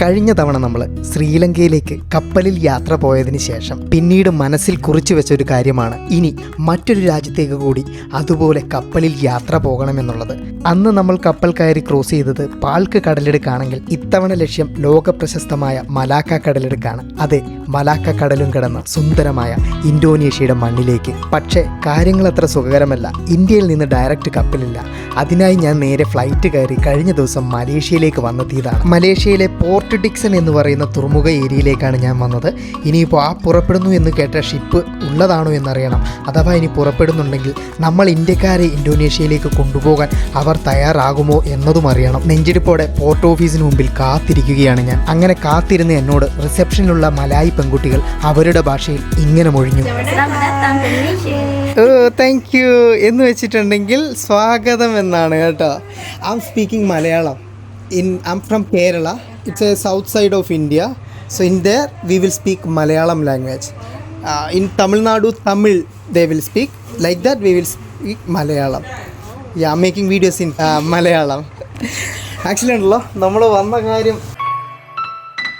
കഴിഞ്ഞ തവണ നമ്മൾ ശ്രീലങ്കയിലേക്ക് കപ്പലിൽ യാത്ര പോയതിന് ശേഷം പിന്നീട് മനസ്സിൽ കുറിച്ചു വെച്ച ഒരു കാര്യമാണ് ഇനി മറ്റൊരു രാജ്യത്തേക്ക് കൂടി അതുപോലെ കപ്പലിൽ യാത്ര പോകണമെന്നുള്ളത്. അന്ന് നമ്മൾ കപ്പൽ കയറി ക്രോസ് ചെയ്തത് പാൽക്ക് കടലിടുക്കാണെങ്കിൽ ഇത്തവണ ലക്ഷ്യം ലോക പ്രശസ്തമായ മലാക്ക കടലിടുക്കാണ്. അതെ, മലാക്ക കടലും കടന്ന് സുന്ദരമായ ഇന്തോനേഷ്യയുടെ മണ്ണിലേക്ക്. പക്ഷേ കാര്യങ്ങൾ അത്ര സുഖകരമല്ല. ഇന്ത്യയിൽ നിന്ന് ഡയറക്റ്റ് കപ്പലില്ല. അതിനായി ഞാൻ നേരെ ഫ്ലൈറ്റ് കയറി കഴിഞ്ഞ ദിവസം മലേഷ്യയിലേക്ക് വന്നെത്തിയതാണ്. മലേഷ്യയിലെ പോർട്ട് ഡിക്സൺ എന്ന് പറയുന്ന തുറമുഖ ഏരിയയിലേക്കാണ് ഞാൻ വന്നത്. ഇനിയിപ്പോൾ ആ പുറപ്പെടുന്നു എന്ന് കേട്ട ഷിപ്പ് ഉള്ളതാണോ എന്നറിയണം. അഥവാ ഇനി പുറപ്പെടുന്നുണ്ടെങ്കിൽ നമ്മൾ ഇന്ത്യക്കാരെ ഇന്തോനേഷ്യയിലേക്ക് കൊണ്ടുപോകാൻ അവർ തയ്യാറാകുമോ എന്നതും അറിയണം. നെഞ്ചിടിപ്പോടെ പോർട്ട് ഓഫീസിന് മുമ്പിൽ കാത്തിരിക്കുകയാണ് ഞാൻ. അങ്ങനെ കാത്തിരുന്ന് എന്നോട് റിസപ്ഷനിലുള്ള മലായി പെൺകുട്ടികൾ അവരുടെ ഭാഷയിൽ ഇങ്ങനെ മൊഴിഞ്ഞു. താങ്ക് യു എന്ന് വെച്ചിട്ടുണ്ടെങ്കിൽ സ്വാഗതം എന്നാണ് കേട്ടോ. I M speaking Malayalam. I'm from Kerala. It's a south side of India. So in there we will speak Malayalam language. In Tamil Nadu, Tamil they will speak. Like that we will speak Malayalam. Yeah, I'm making videos in Malayalam. Actually ഉണ്ടല്ലോ, നമ്മൾ വന്ന കാര്യം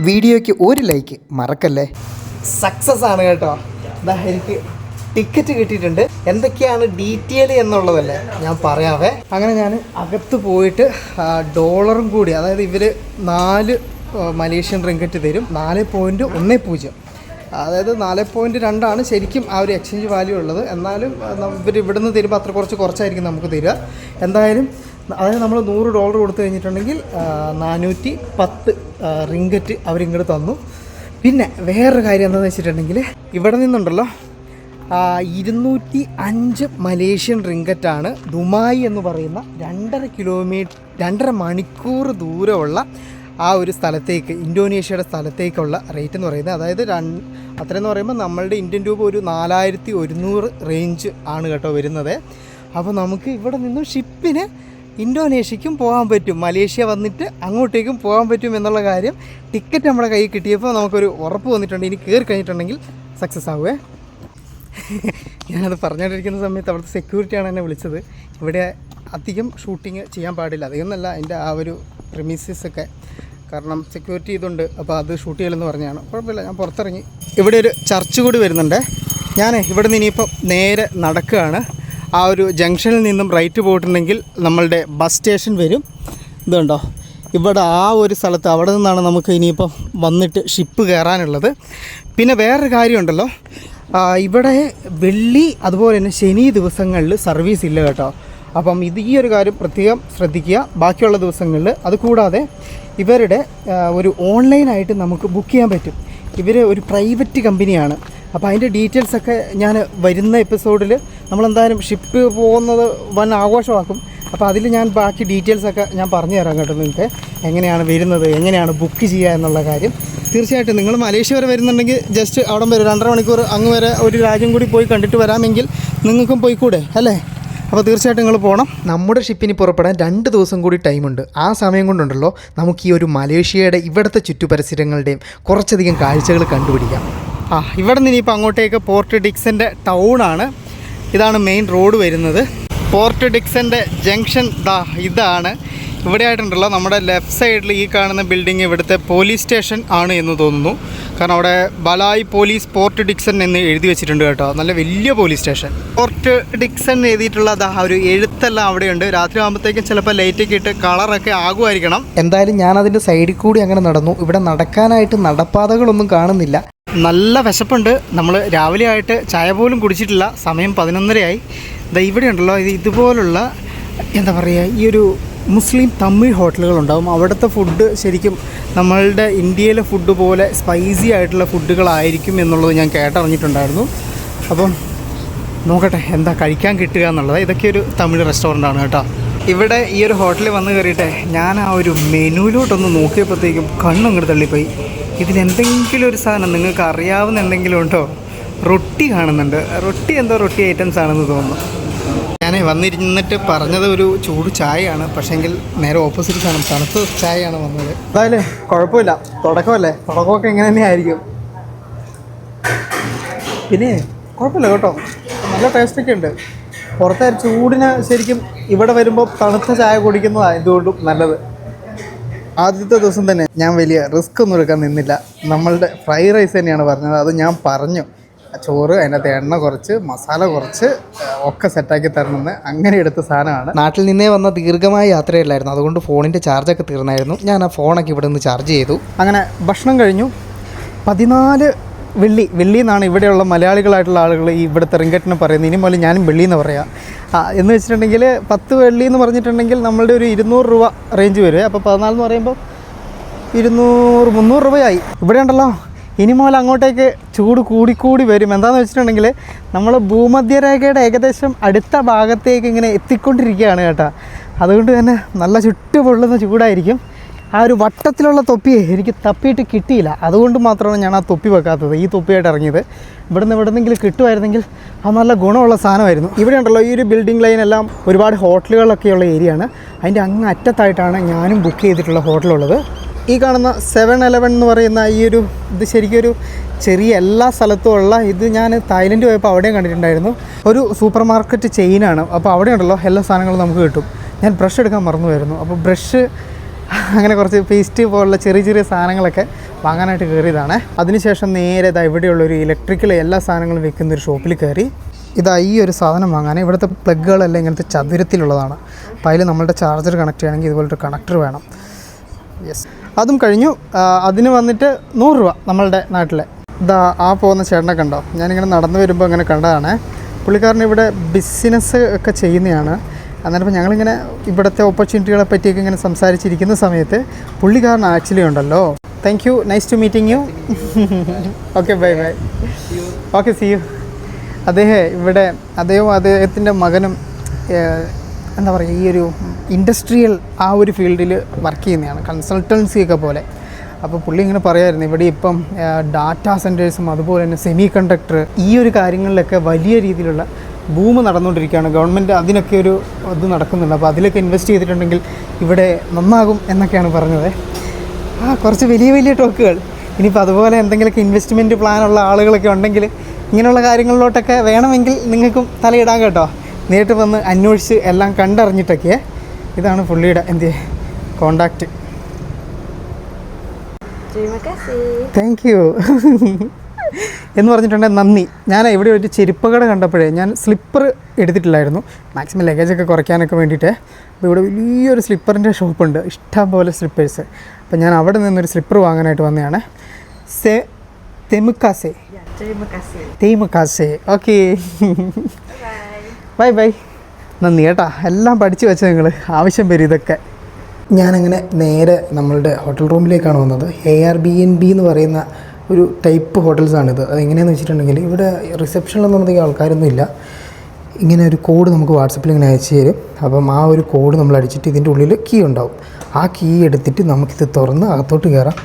വീഡിയോയ്ക്ക് ഒരു like മറക്കല്ലേ. Success ആണ് കേട്ടോ. എനിക്ക് ടിക്കറ്റ് കിട്ടിയിട്ടുണ്ട്. എന്തൊക്കെയാണ് ഡീറ്റെയിൽ എന്നുള്ളതല്ലേ ഞാൻ പറയാവേ. അങ്ങനെ ഞാൻ അകത്ത് പോയിട്ട് ഡോളറും കൂടി, അതായത് ഇവർ 4 മലേഷ്യൻ റിങ്കറ്റ് തരും. 4.10, അതായത് 4.2 ശരിക്കും ആ ഒരു എക്സ്ചേഞ്ച് വാല്യൂ ഉള്ളത്. എന്നാലും ഇവർ ഇവിടുന്ന് തരുമ്പോൾ അത്ര കുറച്ചായിരിക്കും നമുക്ക് തരിക. എന്തായാലും അതായത് നമ്മൾ $100 കൊടുത്തു കഴിഞ്ഞിട്ടുണ്ടെങ്കിൽ 410 റിങ്കറ്റ് അവരിങ്ങോട്ട് തന്നു. പിന്നെ വേറൊരു കാര്യം എന്താണെന്ന് വെച്ചിട്ടുണ്ടെങ്കിൽ ഇവിടെ നിന്നുണ്ടല്ലോ 205 മലേഷ്യൻ റിങ്കറ്റാണ് ദുമായി എന്ന് പറയുന്ന 2.5 മണിക്കൂർ ദൂരമുള്ള ആ ഒരു സ്ഥലത്തേക്ക്, ഇന്തോനേഷ്യയുടെ സ്ഥലത്തേക്കുള്ള റേറ്റ് എന്ന് പറയുന്നത്. അതായത് അത്രയെന്ന് പറയുമ്പോൾ നമ്മളുടെ ഇന്ത്യൻ രൂപ ഒരു 4100 റേഞ്ച് ആണ് കേട്ടോ വരുന്നത്. അപ്പോൾ നമുക്ക് ഇവിടെ നിന്നും ഷിപ്പിന് ഇന്തോനേഷ്യക്കും പോകാൻ പറ്റും, മലേഷ്യ വന്നിട്ട് അങ്ങോട്ടേക്കും പോകാൻ പറ്റും എന്നുള്ള കാര്യം ടിക്കറ്റ് നമ്മുടെ കയ്യിൽ കിട്ടിയപ്പോൾ നമുക്കൊരു ഉറപ്പ് വന്നിട്ടുണ്ട്. ഇനി കയറി കഴിഞ്ഞിട്ടുണ്ടെങ്കിൽ സക്സസ് ആവുമേ. ഞാനത് പറഞ്ഞുകൊണ്ടിരിക്കുന്ന സമയത്ത് അവിടുത്തെ സെക്യൂരിറ്റിയാണ് എന്നെ വിളിച്ചത്. ഇവിടെ അധികം ഷൂട്ടിങ് ചെയ്യാൻ പാടില്ല, അധികമൊന്നല്ല, അതിൻ്റെ ആ ഒരു പ്രിമിസസൊക്കെ കാരണം സെക്യൂരിറ്റി ഇതുണ്ട്, അപ്പോൾ അത് ഷൂട്ട് ചെയ്യലെന്ന് പറഞ്ഞാണ്. കുഴപ്പമില്ല, ഞാൻ പുറത്തിറങ്ങി. ഇവിടെ ഒരു ചർച്ച് കൂടി വരുന്നുണ്ട്. ഞാൻ ഇവിടെ നിന്ന് ഇനിയിപ്പം നേരെ നടക്കുകയാണ്. ആ ഒരു ജംഗ്ഷനിൽ നിന്നും റൈറ്റ് പോയിട്ടുണ്ടെങ്കിൽ നമ്മളുടെ ബസ് സ്റ്റേഷൻ വരും. ഇതുണ്ടോ, ഇവിടെ ആ ഒരു സ്ഥലത്ത്, അവിടെ നിന്നാണ് നമുക്ക് ഇനിയിപ്പം വന്നിട്ട് ഷിപ്പ് കയറാനുള്ളത്. പിന്നെ വേറൊരു കാര്യമുണ്ടല്ലോ, ഇവിടെ വെള്ളി അതുപോലെ തന്നെ ശനി ദിവസങ്ങളിൽ സർവീസ് ഇല്ല കേട്ടോ. അപ്പം ഈ ഒരു കാര്യം പ്രത്യേകം ശ്രദ്ധിക്കുക. ബാക്കിയുള്ള ദിവസങ്ങളിൽ അതുകൂടാതെ ഇവരുടെ ഒരു ഓൺലൈനായിട്ട് നമുക്ക് ബുക്ക് ചെയ്യാൻ പറ്റും. ഇവർ ഒരു പ്രൈവറ്റ് കമ്പനിയാണ്. അപ്പോൾ അതിൻ്റെ ഡീറ്റെയിൽസൊക്കെ ഞാൻ വരുന്ന എപ്പിസോഡിൽ നമ്മളെന്തായാലും ഷിപ്പ് പോകുന്നത് വൻ ആഘോഷമാക്കും. അപ്പോൾ അതിൽ ഞാൻ ബാക്കി ഡീറ്റെയിൽസൊക്കെ ഞാൻ പറഞ്ഞു തരാം കേട്ടോ നിങ്ങൾക്ക്, എങ്ങനെയാണ് വരുന്നത്, എങ്ങനെയാണ് ബുക്ക് ചെയ്യുക എന്നുള്ള കാര്യം. തീർച്ചയായിട്ടും നിങ്ങൾ മലേഷ്യ വരെ വരുന്നുണ്ടെങ്കിൽ ജസ്റ്റ് അവിടെ വരെ 2.5 മണിക്കൂർ അങ്ങ് വരെ ഒരു രാജ്യം കൂടി പോയി കണ്ടിട്ട് വരാമെങ്കിൽ നിങ്ങൾക്കും പോയിക്കൂടെ അല്ലേ. അപ്പോൾ തീർച്ചയായിട്ടും നിങ്ങൾ പോകണം. നമ്മുടെ ഷിപ്പിന് പുറപ്പെടാൻ 2 ദിവസം കൂടി ടൈമുണ്ട്. ആ സമയം കൊണ്ടുണ്ടല്ലോ നമുക്ക് ഈ ഒരു മലേഷ്യയുടെ ഇവിടുത്തെ ചുറ്റുപരിസരങ്ങളുടെയും കുറച്ചധികം കാഴ്ചകൾ കണ്ടുപിടിക്കാം. ഇവിടെ നിന്ന് ഇനിയിപ്പോൾ അങ്ങോട്ടേക്ക് പോർട്ട് ഡിക്സൻ്റെ ടൗണാണ്. ഇതാണ് മെയിൻ റോഡ് വരുന്നത്. പോർട്ട് ഡിക്സൻ്റെ ജംഗ്ഷൻ ഇതാണ്. ഇവിടെ ആയിട്ടുണ്ടല്ലോ നമ്മുടെ ലെഫ്റ്റ് സൈഡിൽ ഈ കാണുന്ന ബിൽഡിംഗ് ഇവിടുത്തെ പോലീസ് സ്റ്റേഷൻ ആണ് എന്ന് തോന്നുന്നു. കാരണം അവിടെ ബലായ് പോലീസ് പോർട്ട് ഡിക്സൺ എന്ന് എഴുതി വെച്ചിട്ടുണ്ട് കേട്ടോ. നല്ല വലിയ പോലീസ് സ്റ്റേഷൻ. പോർട്ട് ഡിക്സൺ എഴുതിയിട്ടുള്ള ഒരു എഴുത്തെല്ലാം അവിടെയുണ്ട്. രാത്രി ആകുമ്പോഴത്തേക്കും ചിലപ്പോൾ ലൈറ്റൊക്കെ ഇട്ട് കളറൊക്കെ ആകുമായിരിക്കണം. എന്തായാലും ഞാനതിൻ്റെ സൈഡിൽ കൂടി അങ്ങനെ നടന്നു. ഇവിടെ നടക്കാനായിട്ട് നടപ്പാതകളൊന്നും കാണുന്നില്ല. നല്ല വിശപ്പുണ്ട്. നമ്മൾ രാവിലെ ആയിട്ട് ചായ പോലും കുടിച്ചിട്ടില്ല. സമയം 11:30 ഇവിടെ ഉണ്ടല്ലോ ഇതുപോലുള്ള എന്താ പറയുക, ഈ ഒരു മുസ്ലിം തമിഴ് ഹോട്ടലുകളുണ്ടാകും. അവിടുത്തെ ഫുഡ് ശരിക്കും നമ്മളുടെ ഇന്ത്യയിലെ ഫുഡ് പോലെ സ്പൈസി ആയിട്ടുള്ള ഫുഡുകളായിരിക്കും എന്നുള്ളത് ഞാൻ കേട്ടറിഞ്ഞിട്ടുണ്ടായിരുന്നു. അപ്പം നോക്കട്ടെ എന്താ കഴിക്കാൻ കിട്ടുക എന്നുള്ളത്. ഇതൊക്കെ ഒരു തമിഴ് റെസ്റ്റോറൻ്റാണ് കേട്ടോ. ഇവിടെ ഈ ഒരു ഹോട്ടലിൽ വന്ന് കയറിയിട്ടെ ഞാൻ ആ ഒരു മെനുവിലോട്ടൊന്ന് നോക്കിയപ്പോഴത്തേക്കും കണ്ണങ്ങോട്ട് തള്ളിപ്പോയി. ഇതിലെന്തെങ്കിലും ഒരു സാധനം നിങ്ങൾക്ക് അറിയാവുന്ന എന്തെങ്കിലും ഉണ്ടോ? റൊട്ടി കാണുന്നുണ്ട്. റൊട്ടി ഐറ്റംസ് ആണെന്ന് തോന്നുന്നു. ഞാൻ വന്നിരുന്നിട്ട് പറഞ്ഞത് ഒരു ചൂട് ചായയാണ്, പക്ഷേങ്കിൽ നേരെ ഓപ്പോസിറ്റ് സാധനം തണുത്ത ചായയാണ് വന്നത്. എന്തായാലും കുഴപ്പമില്ല, തുടക്കമല്ലേ, തുടക്കമൊക്കെ ഇങ്ങനെ തന്നെ ആയിരിക്കും. പിന്നെ കുഴപ്പമില്ല കേട്ടോ, നല്ല ടേസ്റ്റൊക്കെ ഉണ്ട്. പുറത്തെ ചൂടിന് ശരിക്കും ഇവിടെ വരുമ്പോൾ തണുത്ത ചായ കുടിക്കുന്നതാണ് എന്തുകൊണ്ടും നല്ലത്. ആദ്യത്തെ ദിവസം തന്നെ ഞാൻ വലിയ റിസ്ക് ഒന്നും എടുക്കാൻ നിന്നില്ല. നമ്മളുടെ ഫ്രൈഡ് റൈസ് തന്നെയാണ് പറഞ്ഞത്. അത് ഞാൻ പറഞ്ഞു, ചോറ് അതിനകത്ത് എണ്ണ കുറച്ച് മസാല കുറച്ച് ഒക്കെ സെറ്റാക്കി തരണമെന്ന്. അങ്ങനെ എടുത്ത സാധനമാണ്. നാട്ടിൽ നിന്നേ വന്ന ദീർഘമായ യാത്രയില്ലായിരുന്നു, അതുകൊണ്ട് ഫോണിൻ്റെ ചാർജൊക്കെ തീർന്നായിരുന്നു. ഞാൻ ആ ഫോണൊക്കെ ഇവിടെ നിന്ന് ചാർജ് ചെയ്തു. അങ്ങനെ ഭക്ഷണം കഴിഞ്ഞു. 14 വെള്ളി എന്നാണ് ഇവിടെയുള്ള മലയാളികളായിട്ടുള്ള ആളുകൾ ഈ ഇവിടുത്തെ റിങ്കറ്റിന് പറയുന്നത്. ഇനി മുതൽ ഞാനും വെള്ളി എന്ന് പറയാം. എന്ന് വെച്ചിട്ടുണ്ടെങ്കിൽ 10 വെള്ളി എന്ന് പറഞ്ഞിട്ടുണ്ടെങ്കിൽ നമ്മളുടെ ഒരു 200 രൂപ റേഞ്ച് വരും. അപ്പോൾ 14 എന്ന് പറയുമ്പോൾ 200-300 രൂപയായി. ഇവിടെ ഉണ്ടല്ലോ ഇനി മുതൽ അങ്ങോട്ടേക്ക് ചൂട് കൂടിക്കൂടി വരും. എന്താണെന്ന് വെച്ചിട്ടുണ്ടെങ്കിൽ നമ്മൾ ഭൂമധ്യരേഖയുടെ ഏകദേശം അടുത്ത ഭാഗത്തേക്ക് ഇങ്ങനെ എത്തിക്കൊണ്ടിരിക്കുകയാണ് കേട്ടോ. അതുകൊണ്ട് തന്നെ നല്ല ചുട്ടുപൊള്ളുന്ന ചൂടായിരിക്കും. ആ ഒരു വട്ടത്തിലുള്ള തൊപ്പിയെ എനിക്ക് തപ്പിയിട്ട് കിട്ടിയില്ല. അതുകൊണ്ട് മാത്രമാണ് ഞാൻ ആ തൊപ്പി വെക്കാത്തത്, ഈ തൊപ്പിയായിട്ട് ഇറങ്ങിയത്. ഇവിടുന്ന് എവിടെന്നെങ്കിലും കിട്ടുമായിരുന്നെങ്കിൽ അത് നല്ല ഗുണമുള്ള സാധനമായിരുന്നു. ഇവിടെ ഉണ്ടല്ലോ ഈ ഒരു ബിൽഡിംഗ് ലൈനെല്ലാം ഒരുപാട് ഹോട്ടലുകളൊക്കെയുള്ള ഏരിയയാണ്. അതിൻ്റെ അങ്ങ് അറ്റത്തായിട്ടാണ് ഞാനും ബുക്ക് ചെയ്തിട്ടുള്ള ഹോട്ടലുള്ളത്. ഈ കാണുന്ന 7-Eleven എന്ന് പറയുന്ന ഈ ഒരു ഇത് ശരിക്കും ഒരു ചെറിയ എല്ലാ സ്ഥലത്തും ഉള്ള ഇത് ഞാൻ തായ്ലൻഡ് പോയപ്പോൾ അവിടെയും കണ്ടിട്ടുണ്ടായിരുന്നു. ഒരു സൂപ്പർ മാർക്കറ്റ് ചെയിനാണ്. അപ്പോൾ അവിടെ ഉണ്ടല്ലോ എല്ലാ സാധനങ്ങളും നമുക്ക് കിട്ടും. ഞാൻ ബ്രഷ് എടുക്കാൻ മറന്നുമായിരുന്നു. അപ്പോൾ ബ്രഷ് അങ്ങനെ കുറച്ച് പേസ്റ്റ് പോലുള്ള ചെറിയ ചെറിയ സാധനങ്ങളൊക്കെ വാങ്ങാനായിട്ട് കയറിയതാണ്. അതിനുശേഷം നേരെ ഇതാ ഇവിടെയുള്ളൊരു ഇലക്ട്രിക്കൽ എല്ലാ സാധനങ്ങളും വിൽക്കുന്നൊരു ഷോപ്പിൽ കയറി. ഇതാ ഈ ഒരു സാധനം വാങ്ങാൻ. ഇവിടുത്തെ പ്ലഗുകളെല്ലാം ഇങ്ങനത്തെ ചതുരത്തിലുള്ളതാണ്. അപ്പോൾ അതിൽ നമ്മളുടെ ചാർജർ കണക്ട് ചെയ്യണമെങ്കിൽ ഇതുപോലൊരു കണക്ടർ വേണം. യെസ്, അതും കഴിഞ്ഞു. അതിന് വന്നിട്ട് 100 രൂപ നമ്മളുടെ നാട്ടിലെ. ഇതാ ആ പോകുന്ന ചേട്ടനെ കണ്ടോ? ഞാനിങ്ങനെ നടന്നു വരുമ്പോൾ അങ്ങനെ കണ്ടതാണ്. പുള്ളിക്കാരൻ ഇവിടെ ബിസിനസ് ഒക്കെ ചെയ്യുന്നതാണ്. അന്നേരം ഞങ്ങളിങ്ങനെ ഇവിടുത്തെ ഓപ്പർച്യൂണിറ്റികളെ പറ്റിയൊക്കെ ഇങ്ങനെ സംസാരിച്ചിരിക്കുന്ന സമയത്ത് പുള്ളിക്കാരൻ ആക്ച്വലി ഉണ്ടല്ലോ. Thank you, nice to meeting you. Okay, bye bye. Okay, see you. അദ്ദേഹത്തിൻ്റെ മകനും എന്താ പറയുക, ഈ ഒരു ഇൻഡസ്ട്രിയൽ ആ ഒരു ഫീൽഡിൽ വർക്ക് ചെയ്യുന്നതാണ്, കൺസൾട്ടൻസി ഒക്കെ പോലെ. അപ്പോൾ പുള്ളി ഇങ്ങനെ പറയായിരുന്നു, ഇവിടെ ഇപ്പം ഡാറ്റാ സെൻറ്റേഴ്സും അതുപോലെ തന്നെ സെമി കണ്ടക്ടർ ഈ ഒരു കാര്യങ്ങളിലൊക്കെ വലിയ രീതിയിലുള്ള ബൂമ് നടന്നുകൊണ്ടിരിക്കുകയാണ്. ഗവൺമെൻറ് അതിനൊക്കെ ഒരു ഇത് നടക്കുന്നുണ്ട്. അപ്പോൾ അതിലൊക്കെ ഇൻവെസ്റ്റ് ചെയ്തിട്ടുണ്ടെങ്കിൽ ഇവിടെ നന്നാകും എന്നൊക്കെയാണ് പറഞ്ഞത്. കുറച്ച് വലിയ വലിയ ടോക്കുകൾ. ഇനിയിപ്പോൾ അതുപോലെ എന്തെങ്കിലുമൊക്കെ ഇൻവെസ്റ്റ്മെൻറ്റ് പ്ലാനുള്ള ആളുകളൊക്കെ ഉണ്ടെങ്കിൽ ഇങ്ങനെയുള്ള കാര്യങ്ങളിലോട്ടൊക്കെ വേണമെങ്കിൽ നിങ്ങൾക്കും തലയിടാൻ കേട്ടോ. നേരിട്ട് വന്ന് അന്വേഷിച്ച് എല്ലാം കണ്ടറിഞ്ഞിട്ടൊക്കെ. ഇതാണ് പുള്ളിയുടെ കോണ്ടാക്റ്റ്. താങ്ക് യു എന്ന് പറഞ്ഞിട്ടുണ്ടെങ്കിൽ നന്ദി. ഞാൻ ഇവിടെ ഒരു ചെരുപ്പ് കട കണ്ടപ്പോഴേ ഞാൻ സ്ലിപ്പർ എടുത്തിട്ടില്ലായിരുന്നു, മാക്സിമം ലഗേജൊക്കെ കുറയ്ക്കാനൊക്കെ വേണ്ടിയിട്ട്. അപ്പോൾ ഇവിടെ വലിയൊരു സ്ലിപ്പറിൻ്റെ ഷോപ്പുണ്ട്, ഇഷ്ടം പോലെ സ്ലിപ്പേഴ്സ്. അപ്പോൾ ഞാൻ അവിടെ നിന്നൊരു സ്ലിപ്പർ വാങ്ങാനായിട്ട് വന്നതാണ്. തെയ്മക്കാസെ. Okay, bye bye. നന്ദി കേട്ടോ, എല്ലാം പഠിച്ചു വെച്ച നിങ്ങൾ. ആവശ്യം വരും ഇതൊക്കെ. ഞാനങ്ങനെ നേരെ നമ്മളുടെ ഹോട്ടൽ റൂമിലേക്കാണ് വന്നത്. Airbnb എന്ന് പറയുന്ന ഒരു ടൈപ്പ് ഹോട്ടൽസാണിത്. അതെങ്ങനെയാണെന്ന് വെച്ചിട്ടുണ്ടെങ്കിൽ ഇവിടെ റിസപ്ഷനിലൊന്നും അധികം ആൾക്കാരൊന്നും ഇല്ല. ഇങ്ങനെ ഒരു കോഡ് നമുക്ക് വാട്സപ്പിൽ ഇങ്ങനെ അയച്ചു തരും. അപ്പം ആ ഒരു കോഡ് നമ്മൾ അടിച്ചിട്ട് ഇതിൻ്റെ ഉള്ളിൽ കീ ഉണ്ടാവും. ആ കീ എടുത്തിട്ട് നമുക്കിത് തുറന്ന് അകത്തോട്ട് കയറാം.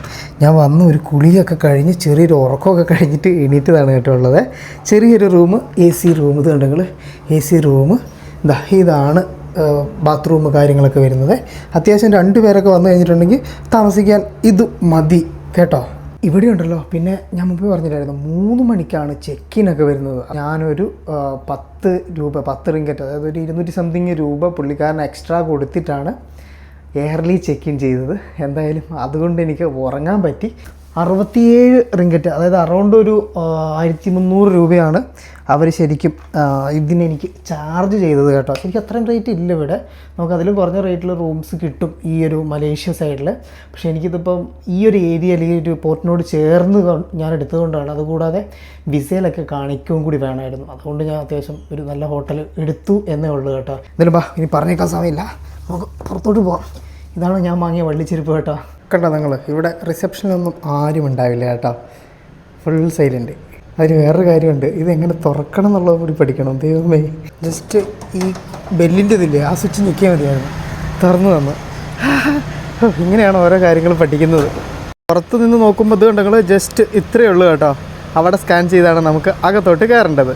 ഞാൻ വന്ന് ഒരു കുളിയൊക്കെ കഴിഞ്ഞ് ചെറിയൊരു ഉറക്കമൊക്കെ കഴിഞ്ഞിട്ട് എണീറ്റതാണ് കേട്ടോ ഉള്ളത്. ചെറിയൊരു റൂം, AC റൂം. ഇത് കണ്ടെങ്കിൽ AC റൂം. ഇതാണ് ബാത്റൂം കാര്യങ്ങളൊക്കെ വരുന്നത്. അത്യാവശ്യം 2 പേരൊക്കെ വന്നു കഴിഞ്ഞിട്ടുണ്ടെങ്കിൽ താമസിക്കാൻ ഇത് മതി കേട്ടോ. ഇവിടെ ഉണ്ടല്ലോ, പിന്നെ ഞാൻ മുമ്പ് പറഞ്ഞിട്ടായിരുന്നു 3 മണിക്കാണ് ചെക്കിനൊക്കെ വരുന്നത്. ഞാനൊരു 10 രൂപ 10 റിങ്കറ്റ്, അതായത് ഒരു 200 സംതിങ് രൂപ പുള്ളിക്കാരൻ എക്സ്ട്രാ കൊടുത്തിട്ടാണ് എയർലി ചെക്ക് ഇൻ ചെയ്തത്. എന്തായാലും അതുകൊണ്ട് എനിക്ക് ഉറങ്ങാൻ പറ്റി. 67 റിങ്കറ്റ്, അതായത് അറൗണ്ട് ഒരു 1300 രൂപയാണ് അവർ ശരിക്കും ഇതിനെനിക്ക് ചാർജ് ചെയ്തത് കേട്ടോ. ശരിക്കും അത്രയും റേറ്റ് ഇല്ല ഇവിടെ. നമുക്കതിലും കുറഞ്ഞ റേറ്റിൽ റൂംസ് കിട്ടും ഈ ഒരു മലേഷ്യ സൈഡിൽ. പക്ഷേ എനിക്കിതിപ്പം ഈ ഒരു ഏരിയയിൽ ഈ ഒരു പോർട്ടിനോട് ചേർന്ന് ഞാൻ എടുത്തുകൊണ്ടാണ്. അതുകൂടാതെ വിസയിലൊക്കെ കാണിക്കുകയും കൂടി വേണമായിരുന്നു. അതുകൊണ്ട് ഞാൻ അത്യാവശ്യം ഒരു നല്ല ഹോട്ടൽ എടുത്തു എന്നേ ഉള്ളൂ കേട്ടോ. എന്തായാലും ഇനി പറഞ്ഞേക്കാൻ സമയമില്ല, നമുക്ക് പുറത്തോട്ട് പോകാം. ഇതാണ് ഞാൻ വാങ്ങിയ വള്ളിച്ചെരുപ്പ് കേട്ടോ. കണ്ടോ നിങ്ങൾ, ഇവിടെ റിസപ്ഷനിലൊന്നും ആരും ഉണ്ടാവില്ല കേട്ടോ, ഫുൾ സൈലൻറ്റ്. അതിന് വേറൊരു കാര്യമുണ്ട്, ഇതെങ്ങനെ തുറക്കണം എന്നുള്ളത് കൂടി പഠിക്കണം. ദൈവമേ, ജസ്റ്റ് ഈ ബെല്ലിൻ്റെ ഇതില്ലേ, ആ സ്വിച്ച് ഞെക്കിയാൽ മതിയായിരുന്നു, തുറന്നു തന്നു. ഇങ്ങനെയാണ് ഓരോ കാര്യങ്ങൾ പഠിക്കുന്നത്. പുറത്ത് നിന്ന് നോക്കുമ്പോൾ ഇത് കണ്ടെങ്കിൽ ജസ്റ്റ് ഇത്രയേ ഉള്ളൂ കേട്ടോ. അവിടെ സ്കാൻ ചെയ്താണ് നമുക്ക് അകത്തോട്ട് കയറേണ്ടത്.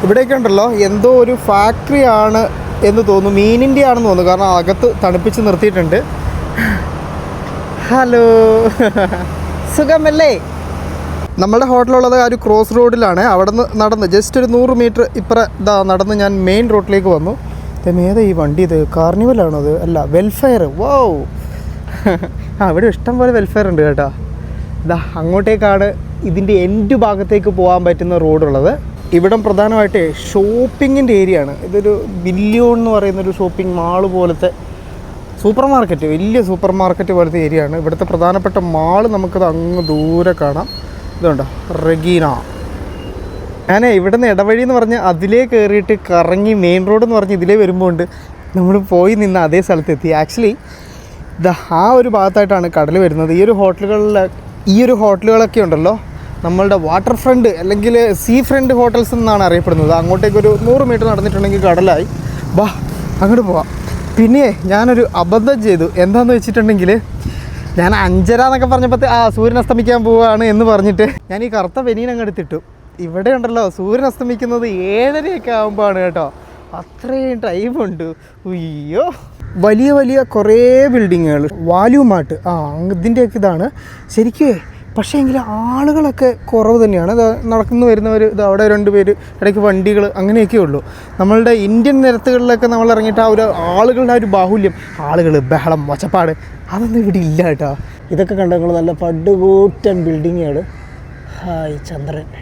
ഇവിടെയൊക്കെ ഉണ്ടല്ലോ എന്തോ ഒരു ഫാക്ടറി ആണ് എന്ന് തോന്നുന്നു, മീനിൻ്റെ ആണെന്ന് തോന്നുന്നു, കാരണം അകത്ത് തണുപ്പിച്ച് നിർത്തിയിട്ടുണ്ട്. ഹലോ, സുഖമല്ലേ? നമ്മളുടെ ഹോട്ടലുള്ളത് ആ ഒരു ക്രോസ് റോഡിലാണ്. അവിടെ നിന്ന് നടന്ന് ജസ്റ്റ് ഒരു 100 മീറ്റർ നടന്ന് ഞാൻ മെയിൻ റോഡിലേക്ക് വന്നു. ഏതാ ഈ വണ്ടി? ഇത് കാർണിവലാണോ? അത് അല്ല, വെൽഫെയർ. വൗ, ഇവിടെ ഇഷ്ടം പോലെ വെൽഫെയർ ഉണ്ട് കേട്ടോ. ഇതാ അങ്ങോട്ടേക്കാണ് ഇതിൻ്റെ എൻഡ് ഭാഗത്തേക്ക് പോകാൻ പറ്റുന്ന റോഡുള്ളത്. ഇവിടം പ്രധാനമായിട്ട് ഷോപ്പിങ്ങിൻ്റെ ഏരിയ ആണ്. ഇതൊരു ബില്ലിയോൺ എന്ന് പറയുന്നൊരു ഷോപ്പിംഗ് മാള് പോലത്തെ സൂപ്പർ മാർക്കറ്റ്, വലിയ സൂപ്പർ മാർക്കറ്റ് പോലത്തെ ഏരിയ ആണ്. ഇവിടുത്തെ പ്രധാനപ്പെട്ട മാള് നമുക്കത് അങ്ങ് ദൂരെ കാണാം. ഇതുണ്ടോ റെഗീന. ഞാൻ ഇവിടെ നിന്ന് ഇടവഴി എന്ന് പറഞ്ഞ് അതിലേ കയറിയിട്ട് കറങ്ങി മെയിൻ റോഡ് എന്ന് പറഞ്ഞ് ഇതിലേ വരുമ്പോൾ ഉണ്ട് നമ്മൾ പോയി നിന്ന് അതേ സ്ഥലത്തെത്തി. ആക്ച്വലി ആ ഒരു ഭാഗത്തായിട്ടാണ് കടൽ വരുന്നത്. ഈ ഒരു ഹോട്ടലുകളൊക്കെ ഉണ്ടല്ലോ നമ്മളുടെ വാട്ടർ ഫ്രണ്ട് അല്ലെങ്കിൽ സീ ഫ്രണ്ട് ഹോട്ടൽസ് എന്നാണ് അറിയപ്പെടുന്നത്. അങ്ങോട്ടേക്കൊരു 100 മീറ്റർ നടന്നിട്ടുണ്ടെങ്കിൽ കടലായി. അങ്ങോട്ട് പോവാം. പിന്നെ ഞാനൊരു അബദ്ധം ചെയ്തു. എന്താണെന്ന് വെച്ചിട്ടുണ്ടെങ്കിൽ ഞാൻ 5:30 എന്നൊക്കെ പറഞ്ഞപ്പോൾ സൂര്യൻ അസ്തമിക്കാൻ പോവുകയാണ് എന്ന് പറഞ്ഞിട്ട് ഞാൻ ഈ കറുത്ത ബനിയൻ അങ്ങ് എടുത്തിട്ടു. ഇവിടെ ഉണ്ടല്ലോ സൂര്യൻ അസ്തമിക്കുന്നത് 7:30 ആകുമ്പോഴാണ് കേട്ടോ. അത്രയും ടൈമുണ്ട്. അയ്യോ, വലിയ വലിയ കുറേ ബിൽഡിങ്ങുകൾ, വാല്യൂ മാർട്ട് ഇതിൻ്റെയൊക്കെ ഇതാണ് ശരിക്കും. പക്ഷേ എങ്കിൽ ആളുകളൊക്കെ കുറവ് തന്നെയാണ്. നടക്കുന്നു വരുന്നവർ, അവിടെ 2 പേര്, ഇടയ്ക്ക് വണ്ടികൾ, അങ്ങനെയൊക്കെ ഉള്ളൂ. നമ്മളുടെ ഇന്ത്യൻ നിരത്തുകളിലൊക്കെ നമ്മൾ ഇറങ്ങിയിട്ട് ആ ഒരു ആളുകളുടെ ഒരു ബാഹുല്യം, ആളുകൾ, ബഹളം, ഒച്ചപ്പാട്, അതൊന്നും ഇവിടെ ഇല്ല കേട്ടോ. ഇതൊക്കെ കണ്ട നിങ്ങൾ നല്ല പടുകൂറ്റൻ ബിൽഡിങ്ങുകൾ. ഹായ് ചന്ദ്രനെ